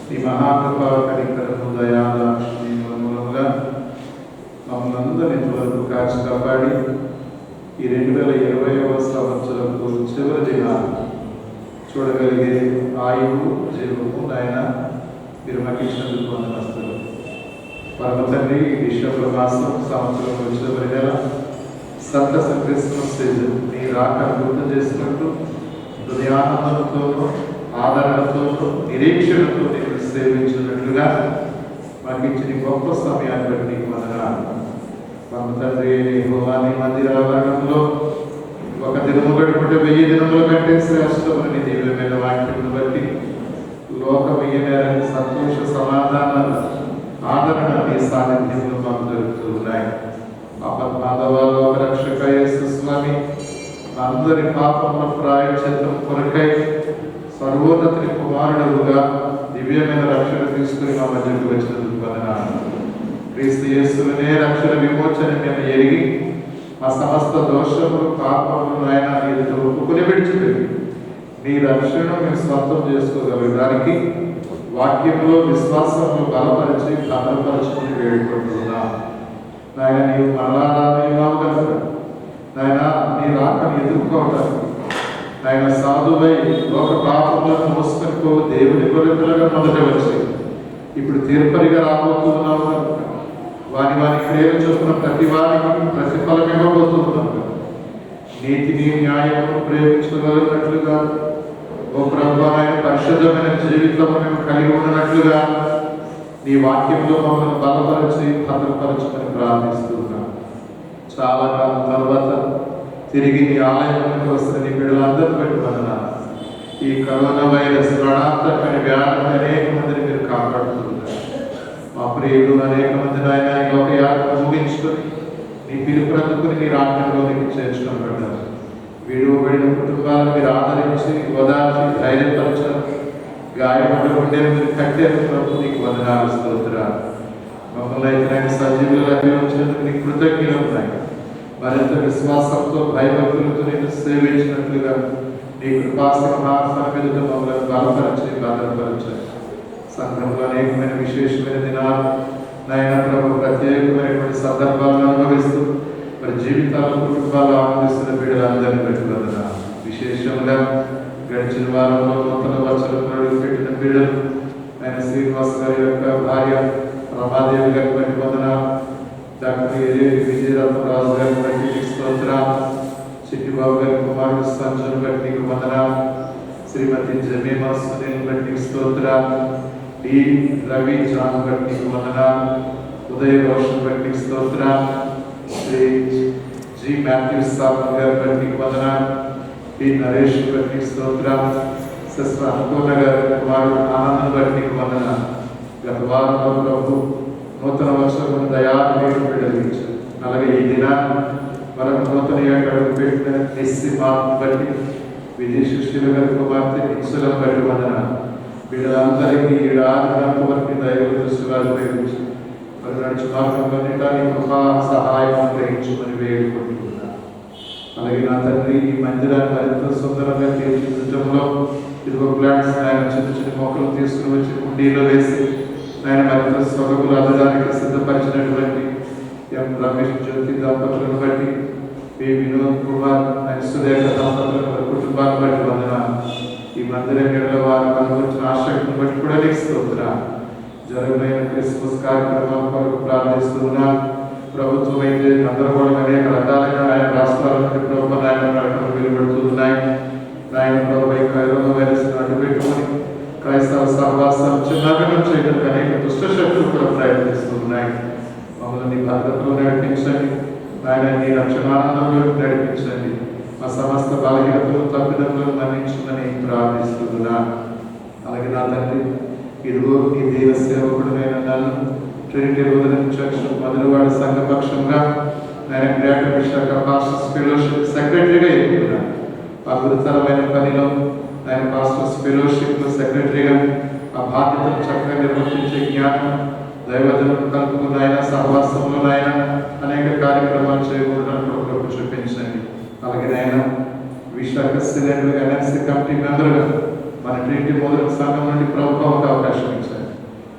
నీ మహాకృప కనికరము దయాదాక్షిణ్య మూలముగా మమ్మల్ని అందరినీ ఇంతవరకు కాచి కాపాడి ఈ 2020వ సంవత్సరంలో చివరి దినాలు చూడగలిగే ఆయువు జీవము నాయన మీరు మాకు ఇచ్చినందుకు వందనస్తులు. పరమ తండ్రి, ఈ డిసెంబర్ మాసం సంవత్సరం చివరి నెల సంతస క్రిస్మస్ సీజన్ నీ రాక గుర్తు చేసినట్టు హృదయానందంతోనూ ఆదరణతోనూ నిరీక్షణతో నేను సేవించినట్లుగా మాకు ఇచ్చిన గొప్ప సమయాన్ని బట్టి నీకు వందనాలు. పరమ తండ్రి, యెహోవాని మందిరావరణంలో ఒక దినము గడుపుంటే 1000 దినముల కంటే శ్రేష్టమని దివ్యమైన వాక్యమును బట్టి లోకమయ్యనేరని సంతోష సమాధానాల ఆదరణ నీ సాన్నిధ్యంలో మాకు దొరుకుతూ ఉన్నాయి. ఆపద్బాంధవాలు ఒక రక్షక యేసు స్వామి అందరి పాపముల ప్రాయశ్చిత్తం కొరకై సర్వోన్నతుని కుమారుడుగా దివ్యమైన రక్షణ తీసుకుని మా మధ్యకు వచ్చినందుకు వందనాలు. క్రీస్తు యేసునే రక్షణ విమోచన మేము ఎరిగి ఆ సమస్త దోషములు పాపములు ఆయన నీతో ఒప్పుకుని విడిచిపెట్టి నీ రక్షణ మేము స్వంతం చేసుకోగలగడానికి వాక్యంలో విశ్వాసంలో బలపరిచి భద్రపరచుకుని వేడుకుంటున్నాం. నాయన నీవు మరణాలు కనుక నాయన నీ రాకని ఎదుర్కోవటానికి ఆయన సాధువై లోక పాపములను మోసుకొని దేవుని గొర్రెపిల్లగా మొదట వచ్చి ఇప్పుడు తీర్పరిగా రాబోతున్నావు కనుక వారి క్రియలు చొప్పున ప్రతి వారికి ప్రతిఫలం ఇవ్వబోతున్నావు. నీతిని న్యాయమును ప్రేమించగలిగినట్లుగా ఓ ప్రభు ఆయన పరిశుద్ధమైన జీవితంలో మేము కలిగి ఉన్నట్లుగా నీ వాక్యంలో మమ్మల్ని బలపరిచి భద్రపరచుకొని ప్రార్థిస్తున్నాం. చాలా కాలం తర్వాత తిరిగి నీ ఆలయంలోకి వస్తున్న నీ బిడ్డలందరూ బట్టి వందనాలు. ఈ కరోనా వైరస్ ప్రాణాంతకమైన వ్యాధిని అనేక మందిని మీరు కాపాడుతున్నారు. మా ప్రియులు అనేక మందిని ఆయన ఈ లోక యాత్ర ముగించుకొని నీ పిలుపునందుకుని నీ రాజ్యంలోనికి చేర్చుకోబడ్డారు. విడిన కుటుంబాలను మీరు ఆదరించి ఓదార్చి ధైర్యపరచారు. గాయపడ్డ గుండెలు మీరు కట్టారు ప్రభు, నీకు వందనాలు స్తోత్రాలు. మమ్మల్ని అయితే ఆయన సజీవులు వచ్చినందుకు నీకు కృతజ్ఞతలు ఉన్నాయి. మరింత విశ్వాసంతో భయభక్తులతో నేను సేవించినట్లుగా నీ కృపాసింహాసనం మీద మమ్మల్ని బలపరిచి భద్రపరచారు. సంఘంలో అనేకమైన విశేషమైన దినాలు నాయన ప్రభు ప్రత్యేకమైనటువంటి సందర్భాలను అనుభవిస్తూ మరి జీవితాలు కుటుంబాలు ఆనందిస్తున్న బిడ్డలందరినీ పెట్టుకుంటున్నా. విశేషంగా గడిచిన వారంలో నూతన వచనం పెట్టిన బిడ్డలు ఆయన శ్రీనివాస్ గారి యొక్క భార్య రమాదేవి గారి బట్టి వందనాలు. డాక్టర్ విజయరత్నరాజు గారిని బట్టి నీకు స్తోత్రాలు. చిట్టిబాబు గారి కుమారుడు సంజును బట్టి నీకు వందనాలు. శ్రీమతి జమీమా సునీల్ బట్టి నీకు స్తోత్రాలు. డి రవి జాన్ బట్టి నీకు వందనాలు. ఉదయ రోషన్ బట్టి నీకు స్తోత్రాలు. శ్రీ జి మాథ్యూస్ సాబ్ గారి బట్టి నీకు వందనాలు. డి నరేష్ బట్టి నీకు స్తోత్రాలు. సిస్టర్ అనుకోన గారి కుమారుడు ఆనందం బట్టి నీకు వందనాలు. గత వారంలో ప్రభు నూతన వర్షం దయాలు విడలించారు. అలాగే ఈ దినాన్ని మరొక నూతన ఏడాది పెట్టిన నిస్సిమా బట్టి విజయ సృష్టిల గారి కుమార్తె నిశ్చలం బట్టి వందనాలు. వీళ్ళందరికీ ఈ ఆదినాంత వరకు దైవ దృష్టివాళ్ళు ప్రేమించి మరి నడిచి మార్గంలో నిండాలి కృపా సహాయం గ్రహించుకొని వేడుకుంటున్నాను. అలాగే నా తండ్రి ఈ మందిరాన్ని మరింత సుందరంగా తీర్చిదిద్దడంలో ఇదిగో ప్లాంట్స్ ఆయన చిన్న చిన్న మొక్కలు తీసుకుని వచ్చి కుండీలో వేసి ఆయన మరింత సొగగులు అదడానికి సిద్ధపరిచినటువంటి ఎం రమేష్ జ్యోతి దంపతులను బట్టి మీ వినోద్ కుమార్ ఆయన సురేఖ దంపతులను వారి కుటుంబాన్ని బట్టి వందనాలు. ఈ మందిరం ఏళ్ళ వారు అనుభవించిన ఆసక్తిని బట్టి కూడా నీకు స్తోత్రాలు. జరగబోయే క్రిస్మస్ కార్యక్రమాల కొరకు ప్రార్థిస్తున్నాను. ప్రభుత్వం అయితే గందరగోళం అనేక రకాలైన ఆయన రాష్ట్రాల నుండి ప్రభుత్వ నాయన ప్రకటనలు వెలువడుతున్నాయి. నాయన ప్రభు కరోనా వైరస్ అడ్డుపెట్టుకొని క్రైస్తవ సహవాసాలు చిన్నగా చేయడానికి అనేక దుష్ట శక్తులు కూడా ప్రయత్నిస్తున్నాయి. మమ్మల్ని భద్రతలో నడిపించండి. ఆయన నీ రక్షణానందంలో నడిపించండి. మా సమస్త బలహీనతలు తప్పిదములను మన్నించమని ప్రార్థిస్తున్నాను. అలాగే నా తండ్రి ఇదిగో ఈ దేవ సేవకుడునైన నన్ను ట్రినిటీ లూథరన్ చర్చ్ మధురవాడ సంఘపక్షంగా నేను గ్రేటర్ విశాఖ పాస్టర్స్ ఫెలోషిప్ సెక్రటరీగా ఎన్నుకున్నాను. ఆ గురుతరమైన పనిలో ఆయన పాస్టర్స్ ఫెలోషిప్ సెక్రటరీగా ఆ బాధ్యతను చక్కగా నిర్వర్తించే జ్ఞానం దైవజనులు కలుపుకున్న ఆయన సహవాసంలో ఆయన అనేక కార్యక్రమాలు చేయకూడదు ప్రభు చూపించండి. అలాగే ఆయన విశాఖ సిలెండర్ ఎన్ఎన్సీ కమిటీ మెంబర్గా మన టీటీ మొదటి సంఘం నుండి ప్రభుత్వం ఒక అవకాశం ఇచ్చారు.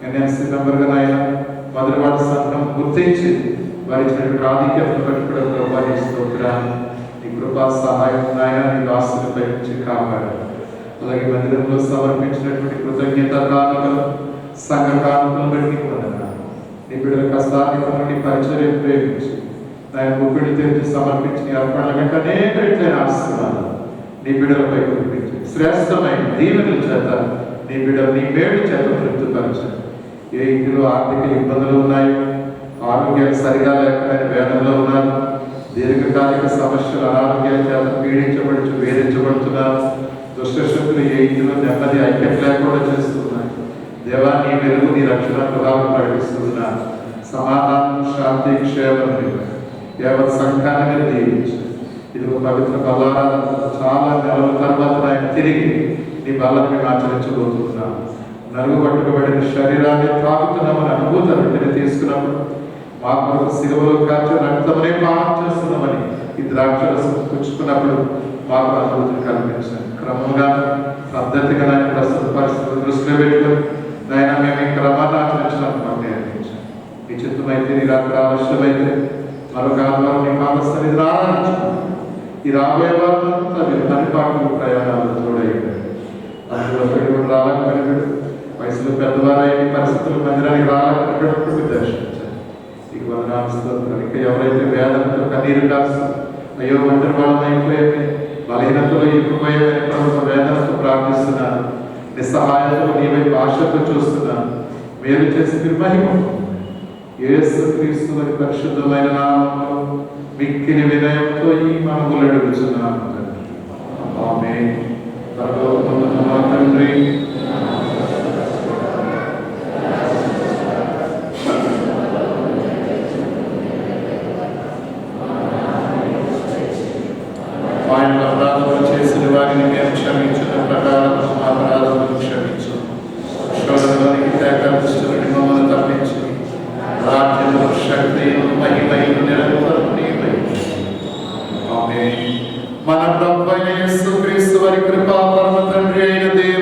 ఎన్ఎన్సీ మెంబర్గా ఆయన మధురవాడ సంఘం గుర్తించి వారి ఇచ్చినటువంటి ఆధిక్యతను బట్టి కూడా ప్రభావి స్తోత్రాన్ని ఈ కృపా సహాయం ఆయన నీ దాసులపై నుంచి కాపాడారు. అలాగే మందిరంలో సమర్పించినటువంటి కృతజ్ఞత కానుకలు సంఘ కానుకలను బట్టి పొందగా నీ బిడ్డల కష్టాధికం నుండి పరిచర్య ప్రేమించి ఆయన ముగ్గురు తెరిచి సమర్పించిన అర్పణల కంటే అనేక రెట్లైన ఆశీర్వాదాలు నీ బిడ్డలపై కురిపించి శ్రేష్టమైన దీవెనల చేత నీ బిడ్డలు నీ మేలు చేత తృప్తిపరచండి. ఏ ఇంటిలో ఆర్థిక ఇబ్బందులు ఉన్నాయో, ఆరోగ్యాలు సరిగా లేకపోయిన వేదనలో ఉన్నారు, దీర్ఘకాలిక సమస్యలు అనారోగ్యాల చేత పీడించబడుచు వేధించబడుతున్నారు, దుష్టశక్తులు ఏ ఇంటిలో నెమ్మది ఐక్యత లేకుండా చేస్తున్నాయి. దేవా నీ వెలుగు నీ రక్షణ ప్రభావం ప్రకటిస్తున్నారు. సమాధానం శాంతి క్షేమం యావత్ సంఘాన్ని మీద దీవించు. ఇది ఒక పవిత్ర బలారాధన. చాలా నెలల తర్వాత ఆయన తిరిగి నీ బలాన్ని మేము ఆచరించబోతున్నాం. నలుగు పట్టుకోబడిన శరీరాన్ని తాగుతున్నామని అనుభూతి రొట్టెని తీసుకున్నప్పుడు మా కొరకు సిలువలో కాచి రక్తమనే పానం చేస్తున్నామని ఈ ద్రాక్షరసం పుచ్చుకున్నప్పుడు మాకు అనుభూతిని కల్పించండి. క్రమంగా పద్ధతిగా నాయన ప్రస్తుత పరిస్థితులు దృష్టిలో పెట్టుకుని నాయన మేము ఈ క్రమాన్ని ఆచరించడానికి మాకు నేర్పించండి. ఈ చిత్తమైతే నీ రాత్రి ఆలస్యమైతే మరొక ఆదివారం నీ పాద సన్నిధిని ఆరాధించుకున్నాం. ఈ రాబోయే వారంతా మీరు పనిపాట్లు ప్రయాణాలు తోడైంది. అందులో పెట్టుబడి రాలేకపోయిన వయసులో పెద్దవారైన పరిస్థితులు మందిరానికి రాలేకపోయినప్పుడు దర్శించారు. నీకు వందనాలు. ఇంకా ఎవరైతే వేదనతో కన్నీరు కాస్తూ అయ్యో ఒంటరి వాళ్ళం అయిపోయాయి, బలహీనతలో ఇరుక్కుపోయామని ప్రభుత్వ వేదనతో ప్రార్థిస్తున్నాను. నిస్సహాయంతో నీవై భాషతో చూస్తున్నాను. మేలు చేసి మీరు మహిమ యేసుక్రీస్తు వారి పరిశుద్ధమైన నామములో మిక్కిలి వినయంతో ఈ మనవులు అడుగుతున్నాను. ఆమేన్. పరలోకమందున్న మా తండ్రి, ఆయన అపరాధములు చేసిన వారిని మేము క్షమించిన ప్రకారం మా అపరాధములు క్షమించు. శోధనలోనికి తేక దుష్టులని మమ్మల్ని తప్పించి రాజ్యము శక్తియు మహిమయు నిరంతరం నీవై. ఆమేన్. మన ప్రభువైన యేసుక్రీస్తు వారి కృపా పరమ తండ్రి అయిన దేవుడు